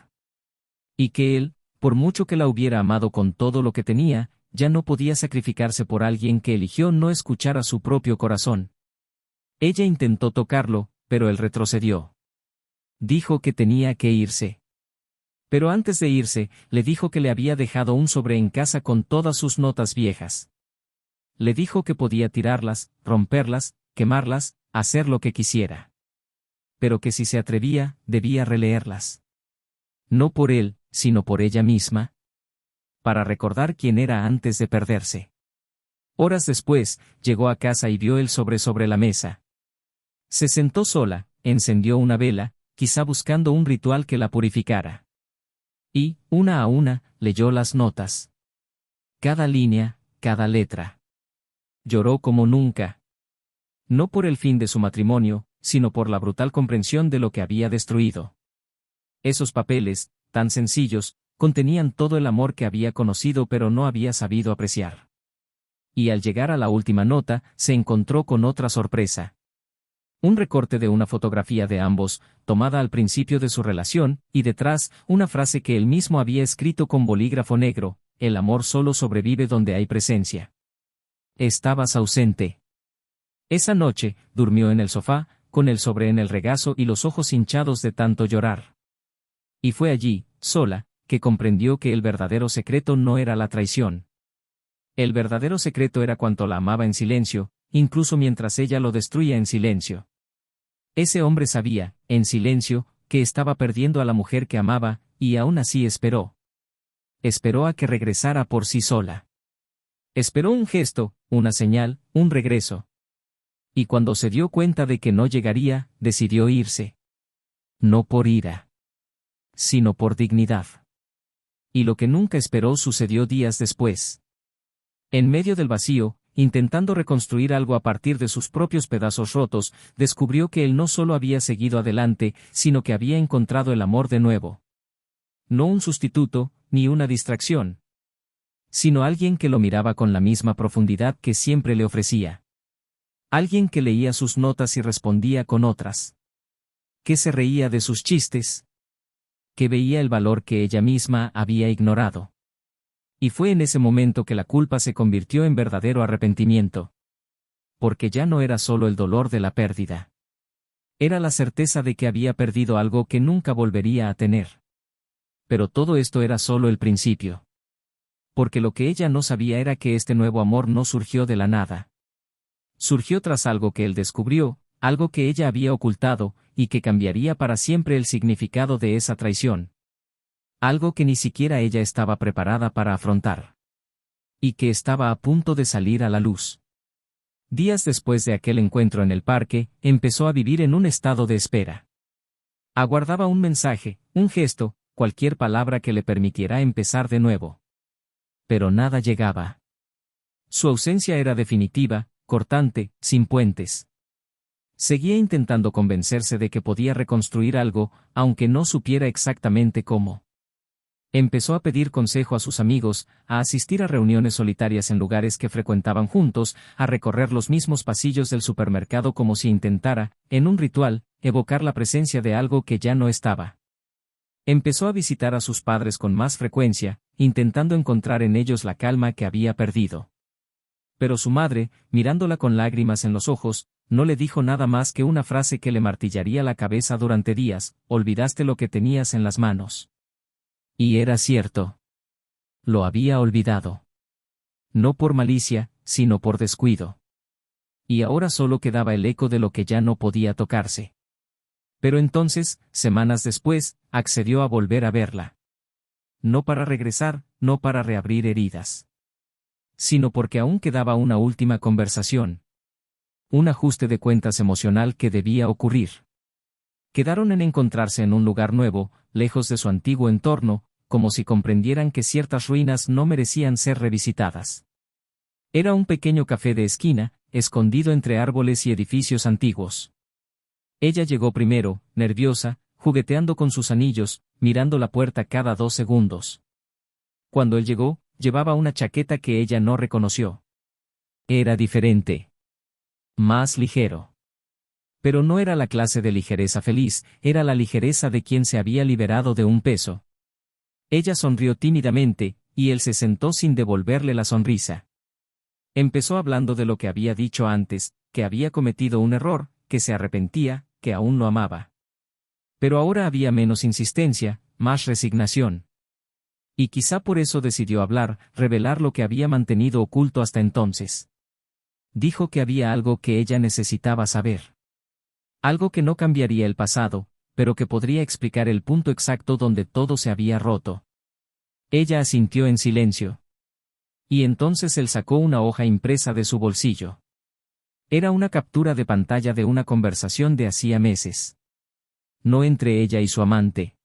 Y que él, por mucho que la hubiera amado con todo lo que tenía, ya no podía sacrificarse por alguien que eligió no escuchar a su propio corazón. Ella intentó tocarlo, pero él retrocedió. Dijo que tenía que irse. Pero antes de irse, le dijo que le había dejado un sobre en casa con todas sus notas viejas. Le dijo que podía tirarlas, romperlas, quemarlas, hacer lo que quisiera. Pero que si se atrevía, debía releerlas. No por él, sino por ella misma. Para recordar quién era antes de perderse. Horas después, llegó a casa y vio el sobre la mesa. Se sentó sola, encendió una vela, quizá buscando un ritual que la purificara. Y, una a una, leyó las notas. Cada línea, cada letra. Lloró como nunca. No por el fin de su matrimonio, sino por la brutal comprensión de lo que había destruido. Esos papeles, tan sencillos, contenían todo el amor que había conocido pero no había sabido apreciar. Y al llegar a la última nota, se encontró con otra sorpresa. Un recorte de una fotografía de ambos, tomada al principio de su relación, y detrás, una frase que él mismo había escrito con bolígrafo negro: el amor solo sobrevive donde hay presencia. Estabas ausente. Esa noche, durmió en el sofá, con el sobre en el regazo y los ojos hinchados de tanto llorar. Y fue allí, sola, que comprendió que el verdadero secreto no era la traición. El verdadero secreto era cuánto la amaba en silencio, incluso mientras ella lo destruía en silencio. Ese hombre sabía, en silencio, que estaba perdiendo a la mujer que amaba, y aún así esperó. Esperó a que regresara por sí sola. Esperó un gesto, una señal, un regreso. Y cuando se dio cuenta de que no llegaría, decidió irse. No por ira, sino por dignidad. Y lo que nunca esperó sucedió días después. En medio del vacío, intentando reconstruir algo a partir de sus propios pedazos rotos, descubrió que él no solo había seguido adelante, sino que había encontrado el amor de nuevo. No un sustituto, ni una distracción, sino alguien que lo miraba con la misma profundidad que siempre le ofrecía. Alguien que leía sus notas y respondía con otras. Que se reía de sus chistes. Que veía el valor que ella misma había ignorado. Y fue en ese momento que la culpa se convirtió en verdadero arrepentimiento. Porque ya no era solo el dolor de la pérdida. Era la certeza de que había perdido algo que nunca volvería a tener. Pero todo esto era solo el principio. Porque lo que ella no sabía era que este nuevo amor no surgió de la nada. Surgió tras algo que él descubrió, algo que ella había ocultado, y que cambiaría para siempre el significado de esa traición. Algo que ni siquiera ella estaba preparada para afrontar. Y que estaba a punto de salir a la luz. Días después de aquel encuentro en el parque, empezó a vivir en un estado de espera. Aguardaba un mensaje, un gesto, cualquier palabra que le permitiera empezar de nuevo. Pero nada llegaba. Su ausencia era definitiva, cortante, sin puentes. Seguía intentando convencerse de que podía reconstruir algo, aunque no supiera exactamente cómo. Empezó a pedir consejo a sus amigos, a asistir a reuniones solitarias en lugares que frecuentaban juntos, a recorrer los mismos pasillos del supermercado como si intentara, en un ritual, evocar la presencia de algo que ya no estaba. Empezó a visitar a sus padres con más frecuencia, intentando encontrar en ellos la calma que había perdido. Pero su madre, mirándola con lágrimas en los ojos, no le dijo nada más que una frase que le martillaría la cabeza durante días: olvidaste lo que tenías en las manos. Y era cierto. Lo había olvidado. No por malicia, sino por descuido. Y ahora solo quedaba el eco de lo que ya no podía tocarse. Pero entonces, semanas después, accedió a volver a verla. No para regresar, no para reabrir heridas. Sino porque aún quedaba una última conversación. Un ajuste de cuentas emocional que debía ocurrir. Quedaron en encontrarse en un lugar nuevo, lejos de su antiguo entorno, como si comprendieran que ciertas ruinas no merecían ser revisitadas. Era un pequeño café de esquina, escondido entre árboles y edificios antiguos. Ella llegó primero, nerviosa, jugueteando con sus anillos, mirando la puerta cada 2 segundos. Cuando él llegó, llevaba una chaqueta que ella no reconoció. Era diferente. Más ligero. Pero no era la clase de ligereza feliz, era la ligereza de quien se había liberado de un peso. Ella sonrió tímidamente, y él se sentó sin devolverle la sonrisa. Empezó hablando de lo que había dicho antes, que había cometido un error, que se arrepentía, que aún lo amaba. Pero ahora había menos insistencia, más resignación. Y quizá por eso decidió hablar, revelar lo que había mantenido oculto hasta entonces. Dijo que había algo que ella necesitaba saber. Algo que no cambiaría el pasado, pero que podría explicar el punto exacto donde todo se había roto. Ella asintió en silencio. Y entonces él sacó una hoja impresa de su bolsillo. Era una captura de pantalla de una conversación de hacía meses. No entre ella y su amante,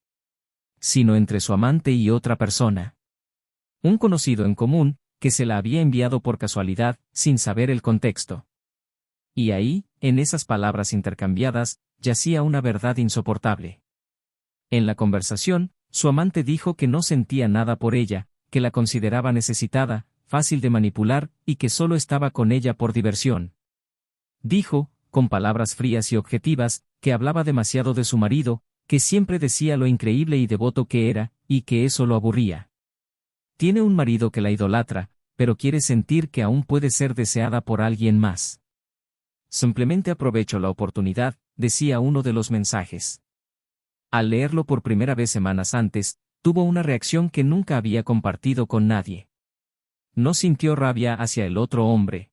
sino entre su amante y otra persona. Un conocido en común, que se la había enviado por casualidad, sin saber el contexto. Y ahí, en esas palabras intercambiadas, yacía una verdad insoportable. En la conversación, su amante dijo que no sentía nada por ella, que la consideraba necesitada, fácil de manipular, y que solo estaba con ella por diversión. Dijo, con palabras frías y objetivas, que hablaba demasiado de su marido, que siempre decía lo increíble y devoto que era, y que eso lo aburría. Tiene un marido que la idolatra, pero quiere sentir que aún puede ser deseada por alguien más. Simplemente aprovecho la oportunidad, decía uno de los mensajes. Al leerlo por primera vez semanas antes, tuvo una reacción que nunca había compartido con nadie. No sintió rabia hacia el otro hombre.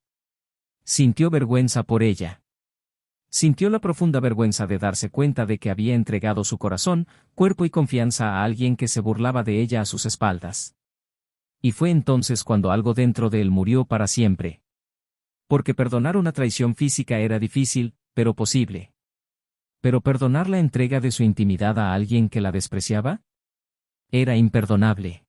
Sintió vergüenza por ella. Sintió la profunda vergüenza de darse cuenta de que había entregado su corazón, cuerpo y confianza a alguien que se burlaba de ella a sus espaldas. Y fue entonces cuando algo dentro de él murió para siempre. Porque perdonar una traición física era difícil, pero posible. ¿Pero perdonar la entrega de su intimidad a alguien que la despreciaba? Era imperdonable.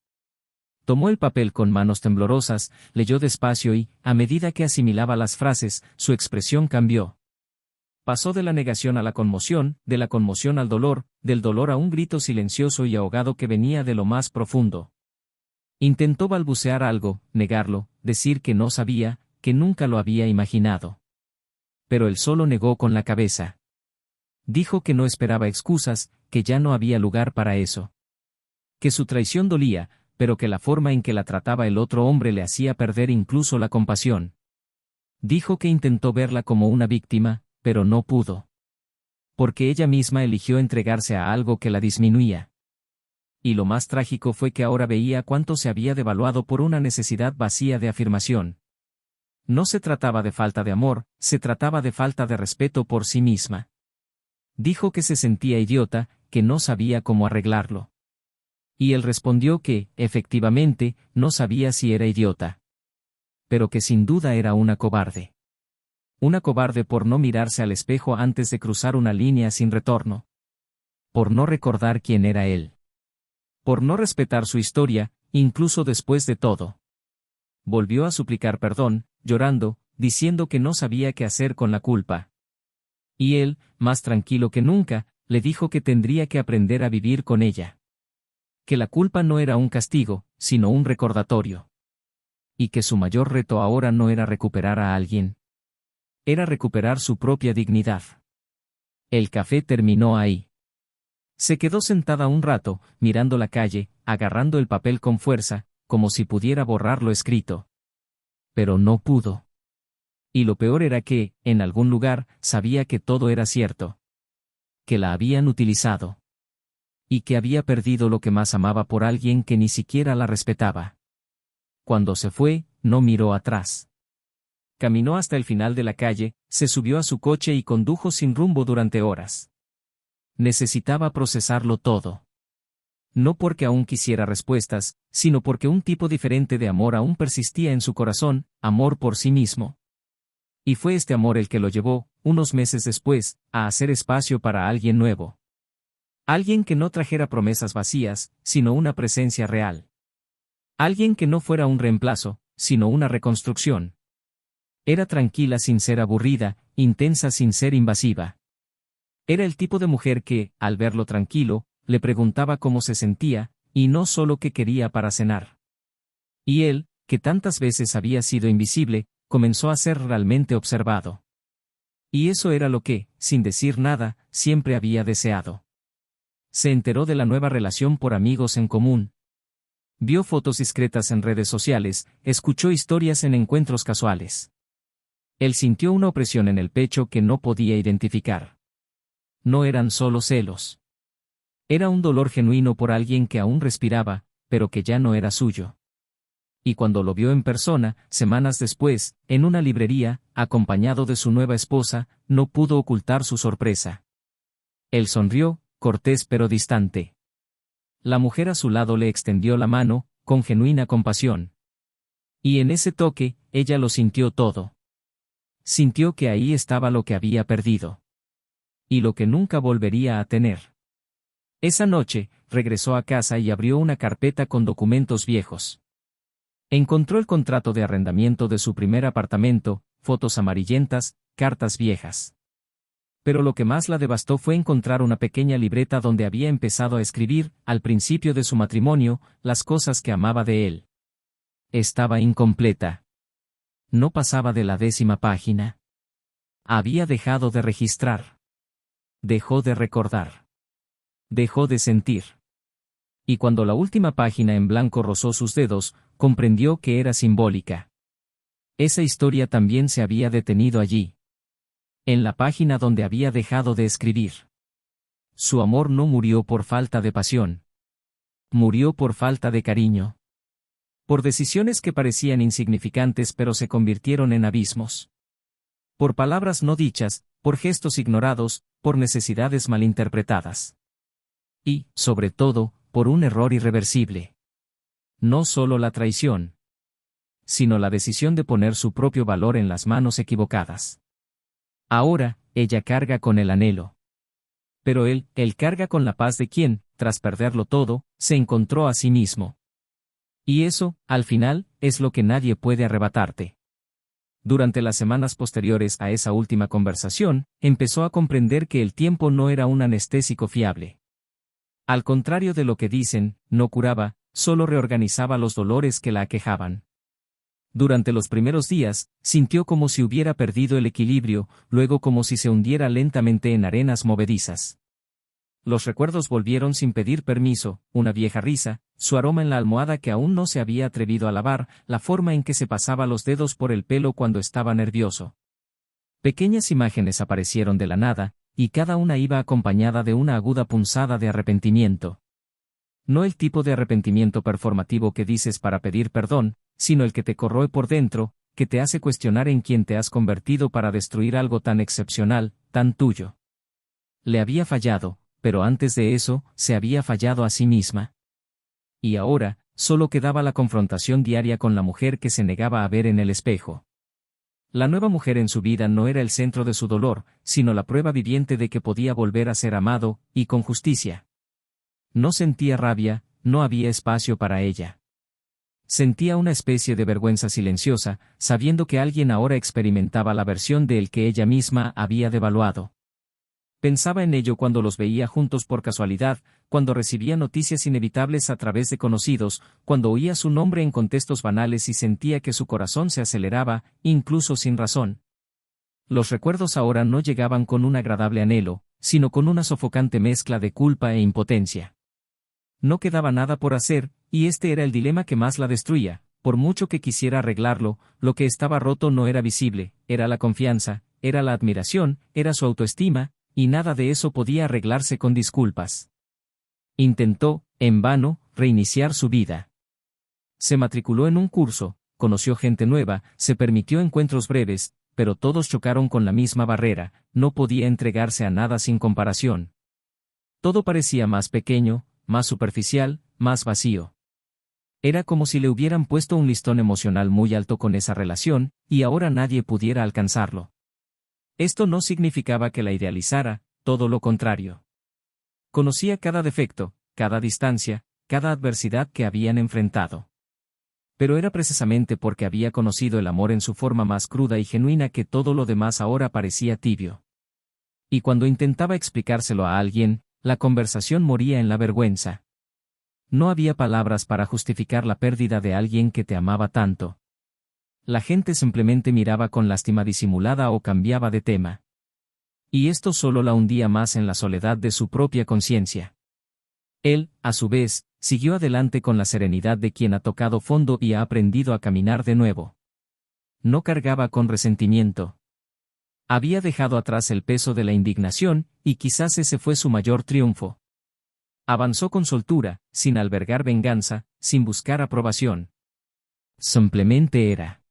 Tomó el papel con manos temblorosas, leyó despacio y, a medida que asimilaba las frases, su expresión cambió. Pasó de la negación a la conmoción, de la conmoción al dolor, del dolor a un grito silencioso y ahogado que venía de lo más profundo. Intentó balbucear algo, negarlo, decir que no sabía, que nunca lo había imaginado. Pero él solo negó con la cabeza. Dijo que no esperaba excusas, que ya no había lugar para eso. Que su traición dolía, pero que la forma en que la trataba el otro hombre le hacía perder incluso la compasión. Dijo que intentó verla como una víctima, pero no pudo. Porque ella misma eligió entregarse a algo que la disminuía. Y lo más trágico fue que ahora veía cuánto se había devaluado por una necesidad vacía de afirmación. No se trataba de falta de amor, se trataba de falta de respeto por sí misma. Dijo que se sentía idiota, que no sabía cómo arreglarlo. Y él respondió que, efectivamente, no sabía si era idiota. Pero que sin duda era una cobarde. Una cobarde por no mirarse al espejo antes de cruzar una línea sin retorno. Por no recordar quién era él. Por no respetar su historia, incluso después de todo. Volvió a suplicar perdón, llorando, diciendo que no sabía qué hacer con la culpa. Y él, más tranquilo que nunca, le dijo que tendría que aprender a vivir con ella. Que la culpa no era un castigo, sino un recordatorio. Y que su mayor reto ahora no era recuperar a alguien. Era recuperar su propia dignidad. El café terminó ahí. Se quedó sentada un rato, mirando la calle, agarrando el papel con fuerza, como si pudiera borrar lo escrito. Pero no pudo. Y lo peor era que, en algún lugar, sabía que todo era cierto. Que la habían utilizado. Y que había perdido lo que más amaba por alguien que ni siquiera la respetaba. Cuando se fue, no miró atrás. Caminó hasta el final de la calle, se subió a su coche y condujo sin rumbo durante horas. Necesitaba procesarlo todo. No porque aún quisiera respuestas, sino porque un tipo diferente de amor aún persistía en su corazón, amor por sí mismo. Y fue este amor el que lo llevó, unos meses después, a hacer espacio para alguien nuevo. Alguien que no trajera promesas vacías, sino una presencia real. Alguien que no fuera un reemplazo, sino una reconstrucción. Era tranquila sin ser aburrida, intensa sin ser invasiva. Era el tipo de mujer que, al verlo tranquilo, le preguntaba cómo se sentía, y no solo qué quería para cenar. Y él, que tantas veces había sido invisible, comenzó a ser realmente observado. Y eso era lo que, sin decir nada, siempre había deseado. Se enteró de la nueva relación por amigos en común. Vio fotos discretas en redes sociales, escuchó historias en encuentros casuales. Él sintió una opresión en el pecho que no podía identificar. No eran solo celos. Era un dolor genuino por alguien que aún respiraba, pero que ya no era suyo. Y cuando lo vio en persona, semanas después, en una librería, acompañado de su nueva esposa, no pudo ocultar su sorpresa. Él sonrió, cortés pero distante. La mujer a su lado le extendió la mano, con genuina compasión. Y en ese toque, ella lo sintió todo. Sintió que ahí estaba lo que había perdido. Y lo que nunca volvería a tener. Esa noche, regresó a casa y abrió una carpeta con documentos viejos. Encontró el contrato de arrendamiento de su primer apartamento, fotos amarillentas, cartas viejas. Pero lo que más la devastó fue encontrar una pequeña libreta donde había empezado a escribir, al principio de su matrimonio, las cosas que amaba de él. Estaba incompleta. No pasaba de la 10ª página. Había dejado de registrar. Dejó de recordar. Dejó de sentir. Y cuando la última página en blanco rozó sus dedos, comprendió que era simbólica. Esa historia también se había detenido allí. En la página donde había dejado de escribir. Su amor no murió por falta de pasión. Murió por falta de cariño. Por decisiones que parecían insignificantes pero se convirtieron en abismos. Por palabras no dichas, por gestos ignorados, por necesidades malinterpretadas. Y, sobre todo, por un error irreversible. No solo la traición, sino la decisión de poner su propio valor en las manos equivocadas. Ahora, ella carga con el anhelo. Pero él carga con la paz de quien, tras perderlo todo, se encontró a sí mismo. Y eso, al final, es lo que nadie puede arrebatarte. Durante las semanas posteriores a esa última conversación, empezó a comprender que el tiempo no era un anestésico fiable. Al contrario de lo que dicen, no curaba, solo reorganizaba los dolores que la aquejaban. Durante los primeros días, sintió como si hubiera perdido el equilibrio, luego como si se hundiera lentamente en arenas movedizas. Los recuerdos volvieron sin pedir permiso, una vieja risa, su aroma en la almohada que aún no se había atrevido a lavar, la forma en que se pasaba los dedos por el pelo cuando estaba nervioso. Pequeñas imágenes aparecieron de la nada, y cada una iba acompañada de una aguda punzada de arrepentimiento. No el tipo de arrepentimiento performativo que dices para pedir perdón, sino el que te corroe por dentro, que te hace cuestionar en quién te has convertido para destruir algo tan excepcional, tan tuyo. Le había fallado, pero antes de eso, se había fallado a sí misma. Y ahora, solo quedaba la confrontación diaria con la mujer que se negaba a ver en el espejo. La nueva mujer en su vida no era el centro de su dolor, sino la prueba viviente de que podía volver a ser amado, y con justicia. No sentía rabia, no había espacio para ella. Sentía una especie de vergüenza silenciosa, sabiendo que alguien ahora experimentaba la versión de él que ella misma había devaluado. Pensaba en ello cuando los veía juntos por casualidad, cuando recibía noticias inevitables a través de conocidos, cuando oía su nombre en contextos banales y sentía que su corazón se aceleraba, incluso sin razón. Los recuerdos ahora no llegaban con un agradable anhelo, sino con una sofocante mezcla de culpa e impotencia. No quedaba nada por hacer, y este era el dilema que más la destruía. Por mucho que quisiera arreglarlo, lo que estaba roto no era visible, era la confianza, era la admiración, era su autoestima, y nada de eso podía arreglarse con disculpas. Intentó, en vano, reiniciar su vida. Se matriculó en un curso, conoció gente nueva, se permitió encuentros breves, pero todos chocaron con la misma barrera, no podía entregarse a nada sin comparación. Todo parecía más pequeño, más superficial, más vacío. Era como si le hubieran puesto un listón emocional muy alto con esa relación, y ahora nadie pudiera alcanzarlo. Esto no significaba que la idealizara, todo lo contrario. Conocía cada defecto, cada distancia, cada adversidad que habían enfrentado. Pero era precisamente porque había conocido el amor en su forma más cruda y genuina que todo lo demás ahora parecía tibio. Y cuando intentaba explicárselo a alguien, la conversación moría en la vergüenza. No había palabras para justificar la pérdida de alguien que te amaba tanto. La gente simplemente miraba con lástima disimulada o cambiaba de tema. Y esto solo la hundía más en la soledad de su propia conciencia. Él, a su vez, siguió adelante con la serenidad de quien ha tocado fondo y ha aprendido a caminar de nuevo. No cargaba con resentimiento. Había dejado atrás el peso de la indignación, y quizás ese fue su mayor triunfo. Avanzó con soltura, sin albergar venganza, sin buscar aprobación. Simplemente era.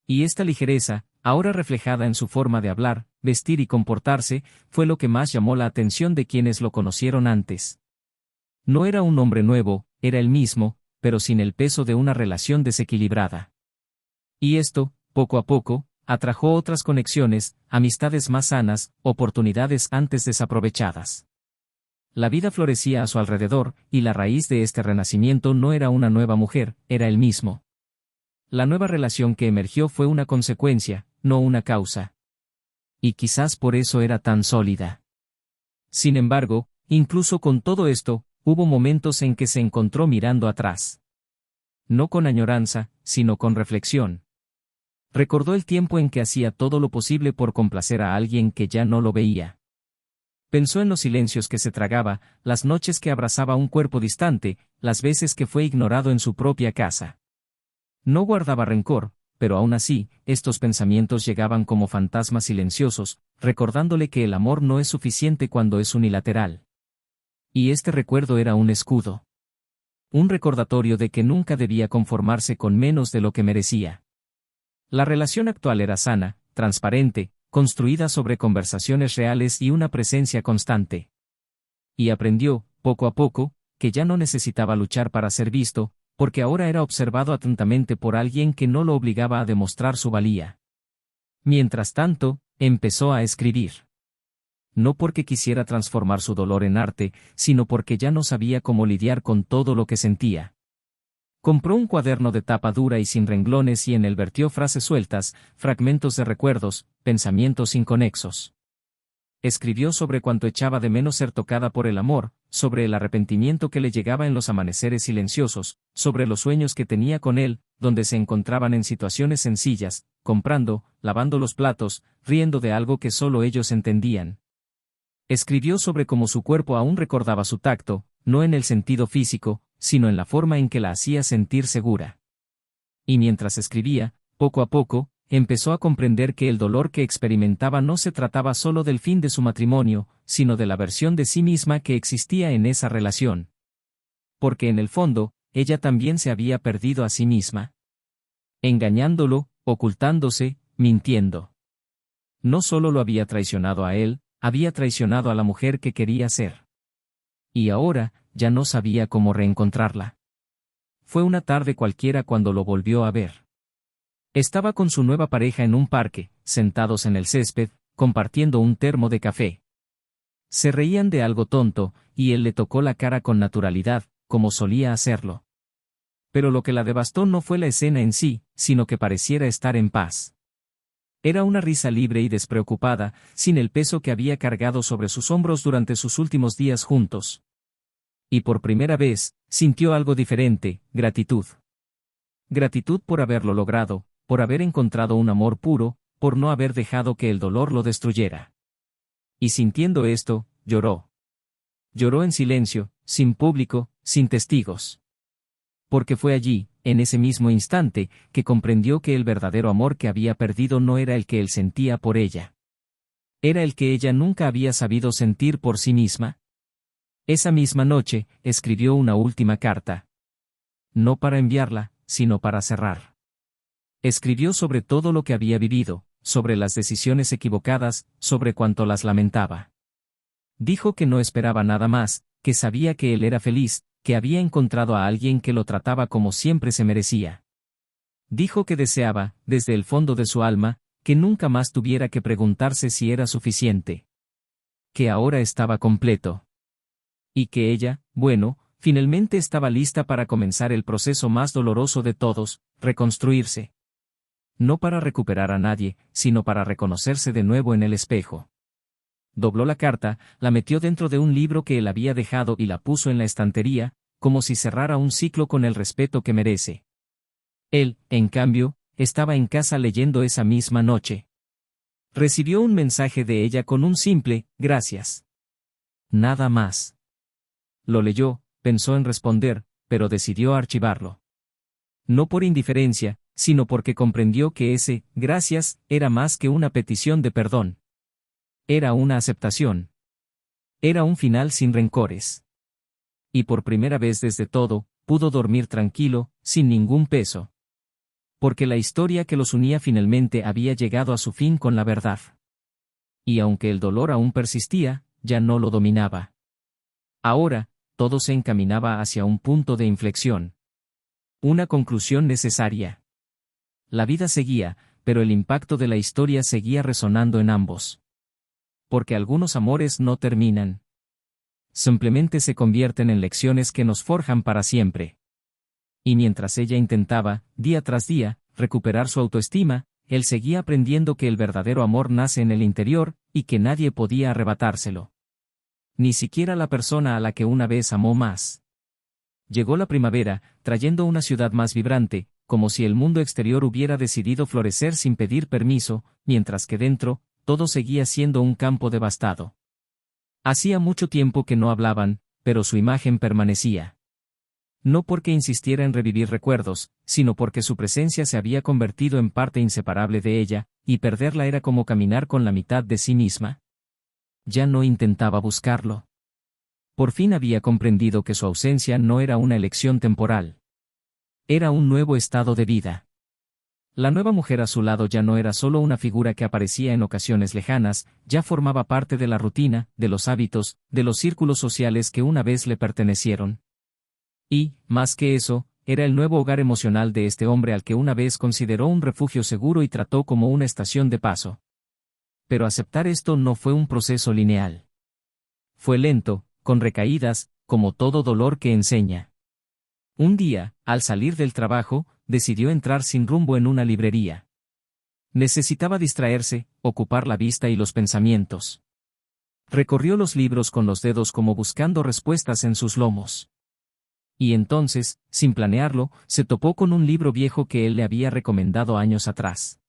Y esta ligereza, ahora reflejada en su forma de hablar, vestir y comportarse, fue lo que más llamó la atención de quienes lo conocieron antes. No era un hombre nuevo, era el mismo, pero sin el peso de una relación desequilibrada. Y esto, poco a poco, atrajo otras conexiones, amistades más sanas, oportunidades antes desaprovechadas. La vida florecía a su alrededor, y la raíz de este renacimiento no era una nueva mujer, era él mismo. La nueva relación que emergió fue una consecuencia, no una causa. Y quizás por eso era tan sólida. Sin embargo, incluso con todo esto, hubo momentos en que se encontró mirando atrás. No con añoranza, sino con reflexión. Recordó el tiempo en que hacía todo lo posible por complacer a alguien que ya no lo veía. Pensó en los silencios que se tragaba, las noches que abrazaba un cuerpo distante, las veces que fue ignorado en su propia casa. No guardaba rencor, pero aún así, estos pensamientos llegaban como fantasmas silenciosos, recordándole que el amor no es suficiente cuando es unilateral. Y este recuerdo era un escudo. Un recordatorio de que nunca debía conformarse con menos de lo que merecía. La relación actual era sana, transparente, construida sobre conversaciones reales y una presencia constante. Y aprendió, poco a poco, que ya no necesitaba luchar para ser visto, porque ahora era observado atentamente por alguien que no lo obligaba a demostrar su valía. Mientras tanto, empezó a escribir. No porque quisiera transformar su dolor en arte, sino porque ya no sabía cómo lidiar con todo lo que sentía. Compró un cuaderno de tapa dura y sin renglones y en él vertió frases sueltas, fragmentos de recuerdos, pensamientos inconexos. Escribió sobre cuánto echaba de menos ser tocada por el amor, sobre el arrepentimiento que le llegaba en los amaneceres silenciosos, sobre los sueños que tenía con él, donde se encontraban en situaciones sencillas, comprando, lavando los platos, riendo de algo que solo ellos entendían. Escribió sobre cómo su cuerpo aún recordaba su tacto, no en el sentido físico, sino en la forma en que la hacía sentir segura. Y mientras escribía, poco a poco, empezó a comprender que el dolor que experimentaba no se trataba solo del fin de su matrimonio, sino de la versión de sí misma que existía en esa relación. Porque en el fondo, ella también se había perdido a sí misma. Engañándolo, ocultándose, mintiendo. No solo lo había traicionado a él, había traicionado a la mujer que quería ser. Y ahora, ya no sabía cómo reencontrarla. Fue una tarde cualquiera cuando lo volvió a ver. Estaba con su nueva pareja en un parque, sentados en el césped, compartiendo un termo de café. Se reían de algo tonto, y él le tocó la cara con naturalidad, como solía hacerlo. Pero lo que la devastó no fue la escena en sí, sino que pareciera estar en paz. Era una risa libre y despreocupada, sin el peso que había cargado sobre sus hombros durante sus últimos días juntos. Y por primera vez, sintió algo diferente, gratitud. Gratitud por haberlo logrado, por haber encontrado un amor puro, por no haber dejado que el dolor lo destruyera. Y sintiendo esto, lloró. Lloró en silencio, sin público, sin testigos. Porque fue allí, en ese mismo instante, que comprendió que el verdadero amor que había perdido no era el que él sentía por ella. Era el que ella nunca había sabido sentir por sí misma. Esa misma noche, escribió una última carta. No para enviarla, sino para cerrar. Escribió sobre todo lo que había vivido, sobre las decisiones equivocadas, sobre cuánto las lamentaba. Dijo que no esperaba nada más, que sabía que él era feliz, que había encontrado a alguien que lo trataba como siempre se merecía. Dijo que deseaba, desde el fondo de su alma, que nunca más tuviera que preguntarse si era suficiente. Que ahora estaba completo. Y que ella, bueno, finalmente estaba lista para comenzar el proceso más doloroso de todos, reconstruirse. No para recuperar a nadie, sino para reconocerse de nuevo en el espejo. Dobló la carta, la metió dentro de un libro que él había dejado y la puso en la estantería, como si cerrara un ciclo con el respeto que merece. Él, en cambio, estaba en casa leyendo esa misma noche. Recibió un mensaje de ella con un simple, gracias. Nada más. Lo leyó, pensó en responder, pero decidió archivarlo. No por indiferencia, sino porque comprendió que ese, gracias, era más que una petición de perdón. Era una aceptación. Era un final sin rencores. Y por primera vez desde todo, pudo dormir tranquilo, sin ningún peso. Porque la historia que los unía finalmente había llegado a su fin con la verdad. Y aunque el dolor aún persistía, ya no lo dominaba. Ahora, todo se encaminaba hacia un punto de inflexión. Una conclusión necesaria. La vida seguía, pero el impacto de la historia seguía resonando en ambos. Porque algunos amores no terminan. Simplemente se convierten en lecciones que nos forjan para siempre. Y mientras ella intentaba, día tras día, recuperar su autoestima, él seguía aprendiendo que el verdadero amor nace en el interior, y que nadie podía arrebatárselo. Ni siquiera la persona a la que una vez amó más. Llegó la primavera, trayendo una ciudad más vibrante, como si el mundo exterior hubiera decidido florecer sin pedir permiso, mientras que dentro, todo seguía siendo un campo devastado. Hacía mucho tiempo que no hablaban, pero su imagen permanecía. No porque insistiera en revivir recuerdos, sino porque su presencia se había convertido en parte inseparable de ella, y perderla era como caminar con la mitad de sí misma. Ya no intentaba buscarlo. Por fin había comprendido que su ausencia no era una elección temporal. Era un nuevo estado de vida. La nueva mujer a su lado ya no era solo una figura que aparecía en ocasiones lejanas, ya formaba parte de la rutina, de los hábitos, de los círculos sociales que una vez le pertenecieron. Y, más que eso, era el nuevo hogar emocional de este hombre al que una vez consideró un refugio seguro y trató como una estación de paso. Pero aceptar esto no fue un proceso lineal. Fue lento, con recaídas, como todo dolor que enseña. Un día, al salir del trabajo, decidió entrar sin rumbo en una librería. Necesitaba distraerse, ocupar la vista y los pensamientos. Recorrió los libros con los dedos como buscando respuestas en sus lomos. Y entonces, sin planearlo, se topó con un libro viejo que él le había recomendado años atrás.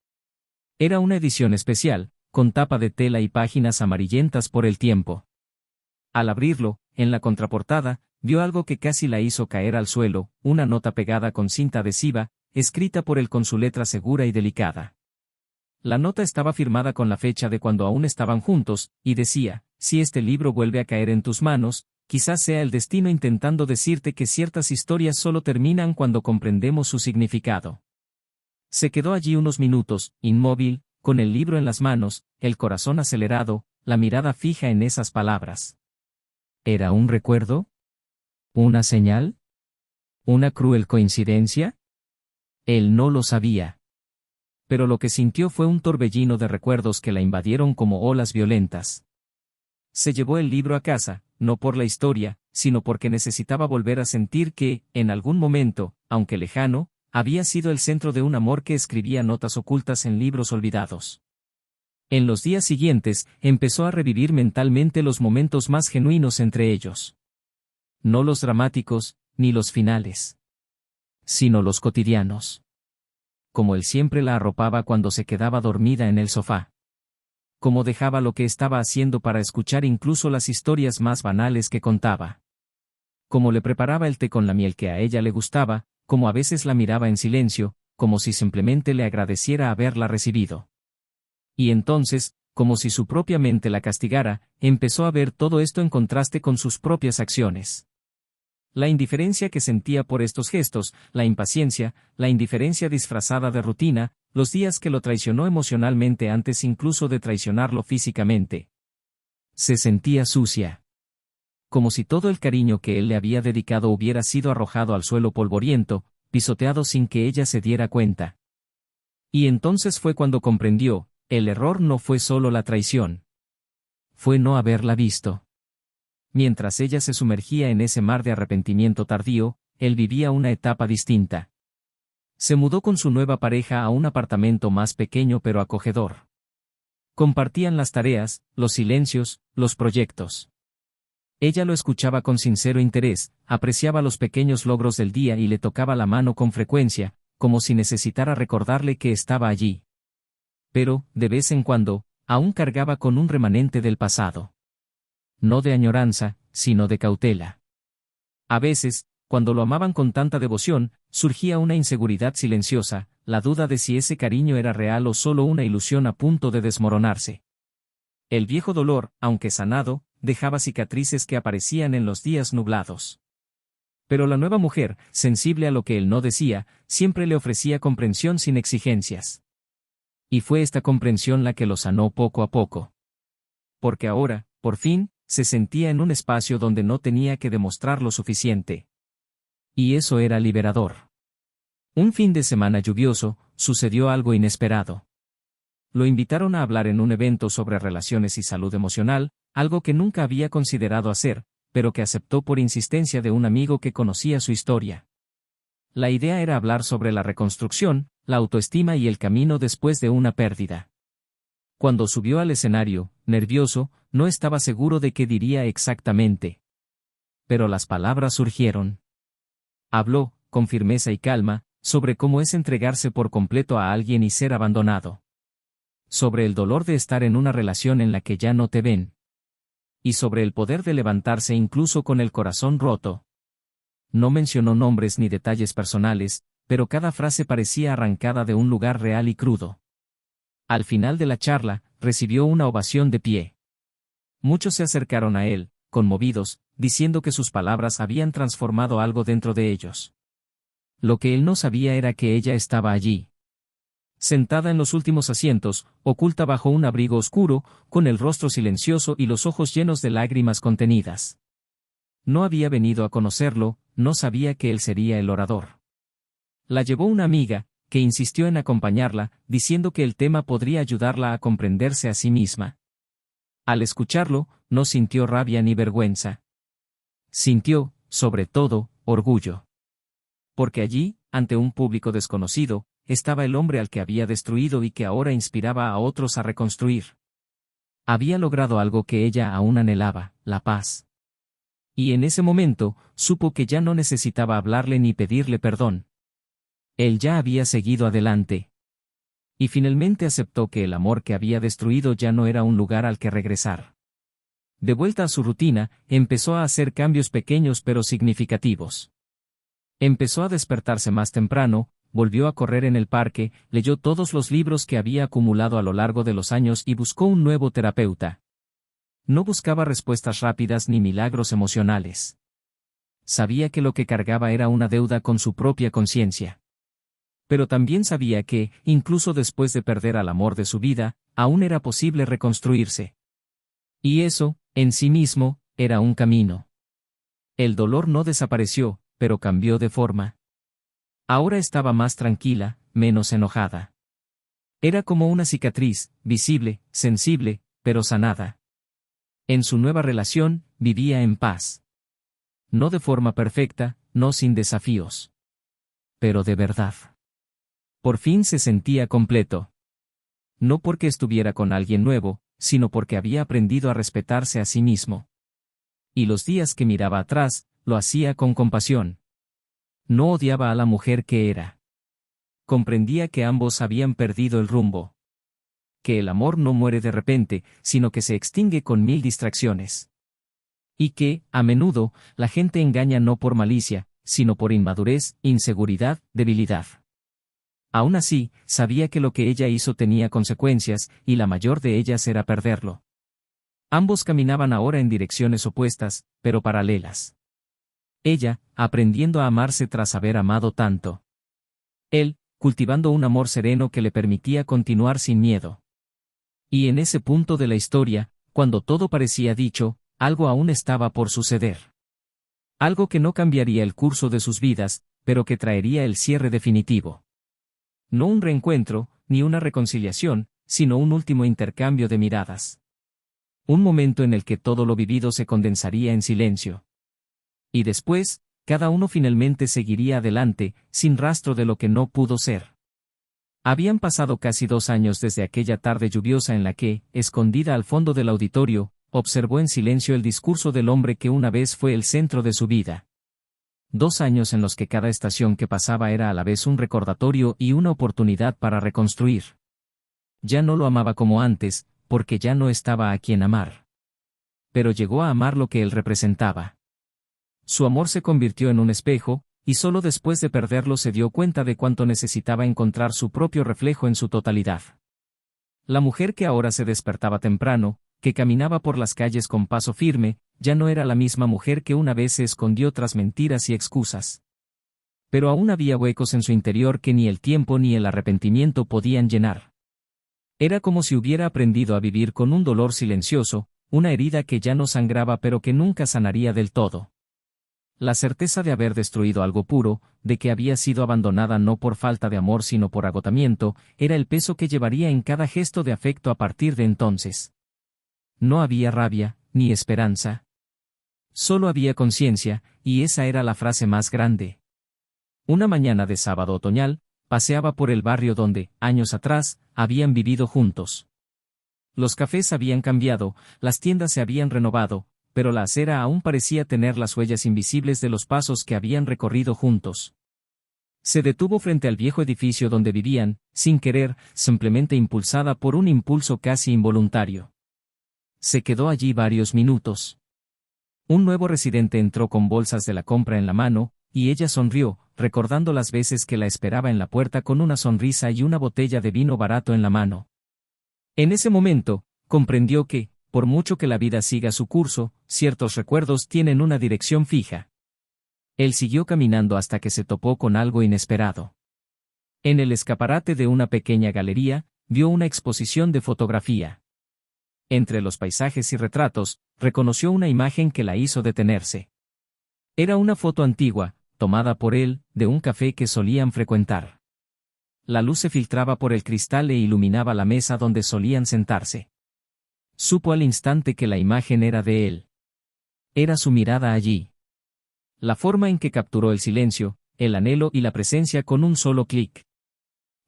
Era una edición especial, con tapa de tela y páginas amarillentas por el tiempo. Al abrirlo, en la contraportada, vio algo que casi la hizo caer al suelo, una nota pegada con cinta adhesiva, escrita por él con su letra segura y delicada. La nota estaba firmada con la fecha de cuando aún estaban juntos, y decía, si este libro vuelve a caer en tus manos, quizás sea el destino intentando decirte que ciertas historias solo terminan cuando comprendemos su significado. Se quedó allí unos minutos, inmóvil, con el libro en las manos, el corazón acelerado, la mirada fija en esas palabras. ¿Era un recuerdo? ¿Una señal? ¿Una cruel coincidencia? Él no lo sabía. Pero lo que sintió fue un torbellino de recuerdos que la invadieron como olas violentas. Se llevó el libro a casa, no por la historia, sino porque necesitaba volver a sentir que, en algún momento, aunque lejano, había sido el centro de un amor que escribía notas ocultas en libros olvidados. En los días siguientes, empezó a revivir mentalmente los momentos más genuinos entre ellos. No los dramáticos, ni los finales. Sino los cotidianos. Como él siempre la arropaba cuando se quedaba dormida en el sofá. Como dejaba lo que estaba haciendo para escuchar incluso las historias más banales que contaba. Como le preparaba el té con la miel que a ella le gustaba, como a veces la miraba en silencio, como si simplemente le agradeciera haberla recibido. Y entonces, como si su propia mente la castigara, empezó a ver todo esto en contraste con sus propias acciones. La indiferencia que sentía por estos gestos, la impaciencia, la indiferencia disfrazada de rutina, los días que lo traicionó emocionalmente antes incluso de traicionarlo físicamente. Se sentía sucia. Como si todo el cariño que él le había dedicado hubiera sido arrojado al suelo polvoriento, pisoteado sin que ella se diera cuenta. Y entonces fue cuando comprendió, el error no fue solo la traición. Fue no haberla visto. Mientras ella se sumergía en ese mar de arrepentimiento tardío, él vivía una etapa distinta. Se mudó con su nueva pareja a un apartamento más pequeño pero acogedor. Compartían las tareas, los silencios, los proyectos. Ella lo escuchaba con sincero interés, apreciaba los pequeños logros del día y le tocaba la mano con frecuencia, como si necesitara recordarle que estaba allí. Pero, de vez en cuando, aún cargaba con un remanente del pasado. No de añoranza, sino de cautela. A veces, cuando lo amaban con tanta devoción, surgía una inseguridad silenciosa, la duda de si ese cariño era real o solo una ilusión a punto de desmoronarse. El viejo dolor, aunque sanado, dejaba cicatrices que aparecían en los días nublados. Pero la nueva mujer, sensible a lo que él no decía, siempre le ofrecía comprensión sin exigencias. Y fue esta comprensión la que lo sanó poco a poco. Porque ahora, por fin, se sentía en un espacio donde no tenía que demostrar lo suficiente. Y eso era liberador. Un fin de semana lluvioso, sucedió algo inesperado. Lo invitaron a hablar en un evento sobre relaciones y salud emocional, algo que nunca había considerado hacer, pero que aceptó por insistencia de un amigo que conocía su historia. La idea era hablar sobre la reconstrucción, la autoestima y el camino después de una pérdida. Cuando subió al escenario, nervioso, no estaba seguro de qué diría exactamente. Pero las palabras surgieron. Habló, con firmeza y calma, sobre cómo es entregarse por completo a alguien y ser abandonado. Sobre el dolor de estar en una relación en la que ya no te ven. Y sobre el poder de levantarse incluso con el corazón roto. No mencionó nombres ni detalles personales, pero cada frase parecía arrancada de un lugar real y crudo. Al final de la charla, recibió una ovación de pie. Muchos se acercaron a él, conmovidos, diciendo que sus palabras habían transformado algo dentro de ellos. Lo que él no sabía era que ella estaba allí. Sentada en los últimos asientos, oculta bajo un abrigo oscuro, con el rostro silencioso y los ojos llenos de lágrimas contenidas. No había venido a conocerlo, no sabía que él sería el orador. La llevó una amiga, que insistió en acompañarla, diciendo que el tema podría ayudarla a comprenderse a sí misma. Al escucharlo, no sintió rabia ni vergüenza. Sintió, sobre todo, orgullo. Porque allí, ante un público desconocido, estaba el hombre al que había destruido y que ahora inspiraba a otros a reconstruir. Había logrado algo que ella aún anhelaba, la paz. Y en ese momento, supo que ya no necesitaba hablarle ni pedirle perdón. Él ya había seguido adelante. Y finalmente aceptó que el amor que había destruido ya no era un lugar al que regresar. De vuelta a su rutina, empezó a hacer cambios pequeños pero significativos. Empezó a despertarse más temprano, volvió a correr en el parque, leyó todos los libros que había acumulado a lo largo de los años y buscó un nuevo terapeuta. No buscaba respuestas rápidas ni milagros emocionales. Sabía que lo que cargaba era una deuda con su propia conciencia. Pero también sabía que, incluso después de perder al amor de su vida, aún era posible reconstruirse. Y eso, en sí mismo, era un camino. El dolor no desapareció, pero cambió de forma. Ahora estaba más tranquila, menos enojada. Era como una cicatriz, visible, sensible, pero sanada. En su nueva relación, vivía en paz. No de forma perfecta, no sin desafíos. Pero de verdad. Por fin se sentía completo. No porque estuviera con alguien nuevo, sino porque había aprendido a respetarse a sí mismo. Y los días que miraba atrás, lo hacía con compasión. No odiaba a la mujer que era. Comprendía que ambos habían perdido el rumbo. Que el amor no muere de repente, sino que se extingue con 1000 distracciones. Y que, a menudo, la gente engaña no por malicia, sino por inmadurez, inseguridad, debilidad. Aún así, sabía que lo que ella hizo tenía consecuencias, y la mayor de ellas era perderlo. Ambos caminaban ahora en direcciones opuestas, pero paralelas. Ella, aprendiendo a amarse tras haber amado tanto. Él, cultivando un amor sereno que le permitía continuar sin miedo. Y en ese punto de la historia, cuando todo parecía dicho, algo aún estaba por suceder. Algo que no cambiaría el curso de sus vidas, pero que traería el cierre definitivo. No un reencuentro, ni una reconciliación, sino un último intercambio de miradas. Un momento en el que todo lo vivido se condensaría en silencio. Y después, cada uno finalmente seguiría adelante, sin rastro de lo que no pudo ser. Habían pasado casi 2 años desde aquella tarde lluviosa en la que, escondida al fondo del auditorio, observó en silencio el discurso del hombre que una vez fue el centro de su vida. 2 años en los que cada estación que pasaba era a la vez un recordatorio y una oportunidad para reconstruir. Ya no lo amaba como antes, porque ya no estaba a quien amar. Pero llegó a amar lo que él representaba. Su amor se convirtió en un espejo, y solo después de perderlo se dio cuenta de cuánto necesitaba encontrar su propio reflejo en su totalidad. La mujer que ahora se despertaba temprano, que caminaba por las calles con paso firme, ya no era la misma mujer que una vez se escondió tras mentiras y excusas. Pero aún había huecos en su interior que ni el tiempo ni el arrepentimiento podían llenar. Era como si hubiera aprendido a vivir con un dolor silencioso, una herida que ya no sangraba pero que nunca sanaría del todo. La certeza de haber destruido algo puro, de que había sido abandonada no por falta de amor sino por agotamiento, era el peso que llevaría en cada gesto de afecto a partir de entonces. No había rabia, ni esperanza. Solo había conciencia, y esa era la frase más grande. Una mañana de sábado otoñal, paseaba por el barrio donde, años atrás, habían vivido juntos. Los cafés habían cambiado, las tiendas se habían renovado, pero la acera aún parecía tener las huellas invisibles de los pasos que habían recorrido juntos. Se detuvo frente al viejo edificio donde vivían, sin querer, simplemente impulsada por un impulso casi involuntario. Se quedó allí varios minutos. Un nuevo residente entró con bolsas de la compra en la mano, y ella sonrió, recordando las veces que la esperaba en la puerta con una sonrisa y una botella de vino barato en la mano. En ese momento, comprendió que, por mucho que la vida siga su curso, ciertos recuerdos tienen una dirección fija. Él siguió caminando hasta que se topó con algo inesperado. En el escaparate de una pequeña galería, vio una exposición de fotografía. Entre los paisajes y retratos, reconoció una imagen que la hizo detenerse. Era una foto antigua, tomada por él, de un café que solían frecuentar. La luz se filtraba por el cristal e iluminaba la mesa donde solían sentarse. Supo al instante que la imagen era de él. Era su mirada allí. La forma en que capturó el silencio, el anhelo y la presencia con un solo clic.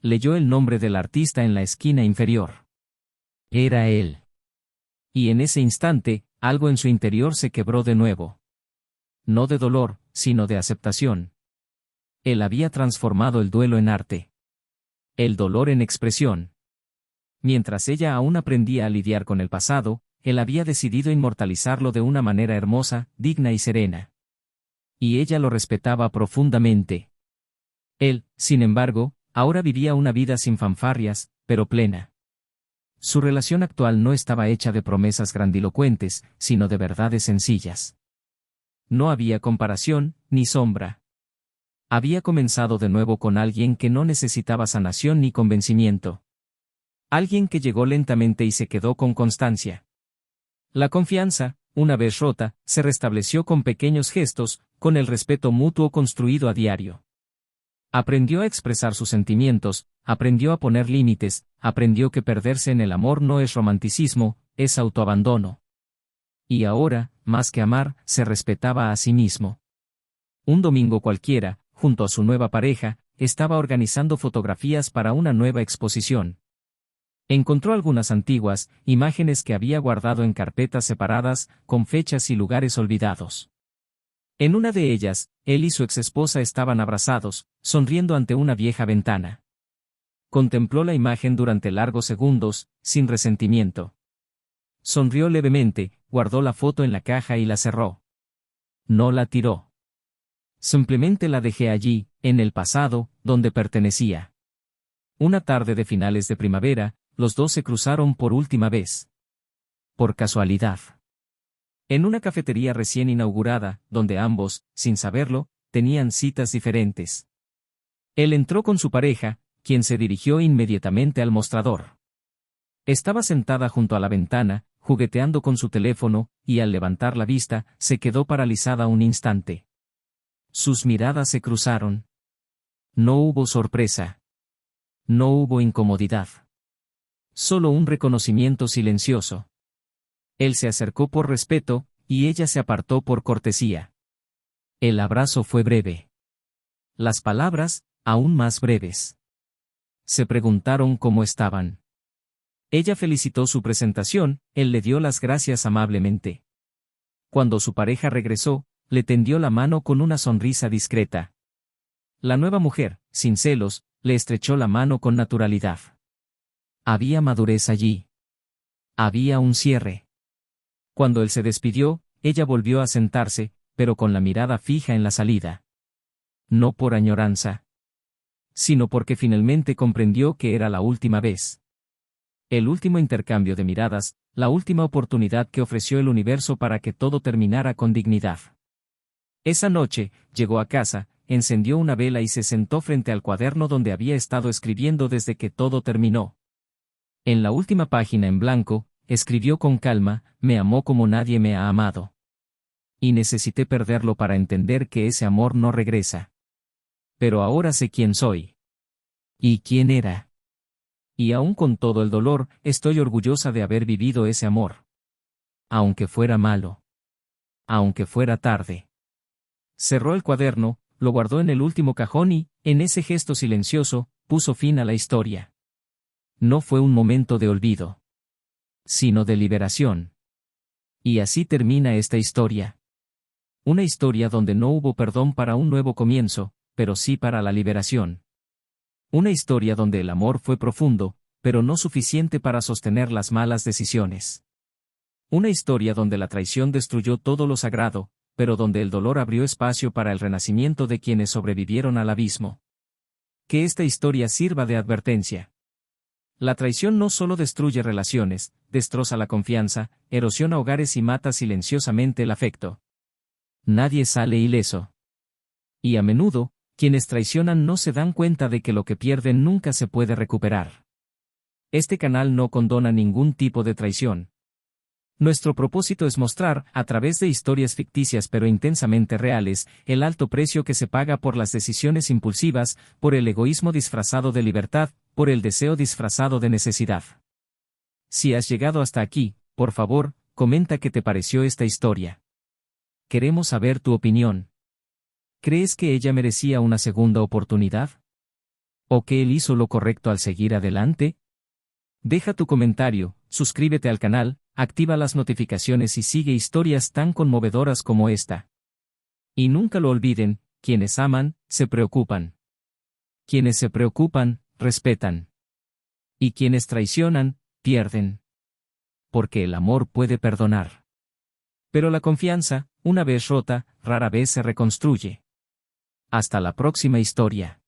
Leyó el nombre del artista en la esquina inferior. Era él. Y en ese instante, algo en su interior se quebró de nuevo. No de dolor, sino de aceptación. Él había transformado el duelo en arte. El dolor en expresión. Mientras ella aún aprendía a lidiar con el pasado, él había decidido inmortalizarlo de una manera hermosa, digna y serena. Y ella lo respetaba profundamente. Él, sin embargo, ahora vivía una vida sin fanfarrias, pero plena. Su relación actual no estaba hecha de promesas grandilocuentes, sino de verdades sencillas. No había comparación, ni sombra. Había comenzado de nuevo con alguien que no necesitaba sanación ni convencimiento. Alguien que llegó lentamente y se quedó con constancia. La confianza, una vez rota, se restableció con pequeños gestos, con el respeto mutuo construido a diario. Aprendió a expresar sus sentimientos, aprendió a poner límites, aprendió que perderse en el amor no es romanticismo, es autoabandono. Y ahora, más que amar, se respetaba a sí mismo. Un domingo cualquiera, junto a su nueva pareja, estaba organizando fotografías para una nueva exposición. Encontró algunas antiguas, imágenes que había guardado en carpetas separadas, con fechas y lugares olvidados. En una de ellas, él y su exesposa estaban abrazados, sonriendo ante una vieja ventana. Contempló la imagen durante largos segundos, sin resentimiento. Sonrió levemente, guardó la foto en la caja y la cerró. No la tiró. Simplemente la dejé allí, en el pasado, donde pertenecía. Una tarde de finales de primavera, los dos se cruzaron por última vez. Por casualidad. En una cafetería recién inaugurada, donde ambos, sin saberlo, tenían citas diferentes. Él entró con su pareja, quien se dirigió inmediatamente al mostrador. Estaba sentada junto a la ventana, jugueteando con su teléfono, y al levantar la vista, se quedó paralizada un instante. Sus miradas se cruzaron. No hubo sorpresa. No hubo incomodidad. Solo un reconocimiento silencioso. Él se acercó por respeto, y ella se apartó por cortesía. El abrazo fue breve. Las palabras, aún más breves. Se preguntaron cómo estaban. Ella felicitó su presentación, él le dio las gracias amablemente. Cuando su pareja regresó, le tendió la mano con una sonrisa discreta. La nueva mujer, sin celos, le estrechó la mano con naturalidad. Había madurez allí. Había un cierre. Cuando él se despidió, ella volvió a sentarse, pero con la mirada fija en la salida. No por añoranza, sino porque finalmente comprendió que era la última vez. El último intercambio de miradas, la última oportunidad que ofreció el universo para que todo terminara con dignidad. Esa noche, llegó a casa, encendió una vela y se sentó frente al cuaderno donde había estado escribiendo desde que todo terminó. En la última página en blanco, escribió con calma: me amó como nadie me ha amado. Y necesité perderlo para entender que ese amor no regresa. Pero ahora sé quién soy. ¿Y quién era? Y aún con todo el dolor, estoy orgullosa de haber vivido ese amor. Aunque fuera malo. Aunque fuera tarde. Cerró el cuaderno, lo guardó en el último cajón y, en ese gesto silencioso, puso fin a la historia. No fue un momento de olvido, sino de liberación. Y así termina esta historia. Una historia donde no hubo perdón para un nuevo comienzo, pero sí para la liberación. Una historia donde el amor fue profundo, pero no suficiente para sostener las malas decisiones. Una historia donde la traición destruyó todo lo sagrado, pero donde el dolor abrió espacio para el renacimiento de quienes sobrevivieron al abismo. Que esta historia sirva de advertencia. La traición no solo destruye relaciones, destroza la confianza, erosiona hogares y mata silenciosamente el afecto. Nadie sale ileso. Y a menudo, quienes traicionan no se dan cuenta de que lo que pierden nunca se puede recuperar. Este canal no condona ningún tipo de traición. Nuestro propósito es mostrar, a través de historias ficticias pero intensamente reales, el alto precio que se paga por las decisiones impulsivas, por el egoísmo disfrazado de libertad, por el deseo disfrazado de necesidad. Si has llegado hasta aquí, por favor, comenta qué te pareció esta historia. Queremos saber tu opinión. ¿Crees que ella merecía una segunda oportunidad? ¿O que él hizo lo correcto al seguir adelante? Deja tu comentario, suscríbete al canal, activa las notificaciones y sigue historias tan conmovedoras como esta. Y nunca lo olviden, quienes aman, se preocupan. Quienes se preocupan, respetan. Y quienes traicionan, pierden. Porque el amor puede perdonar. Pero la confianza, una vez rota, rara vez se reconstruye. Hasta la próxima historia.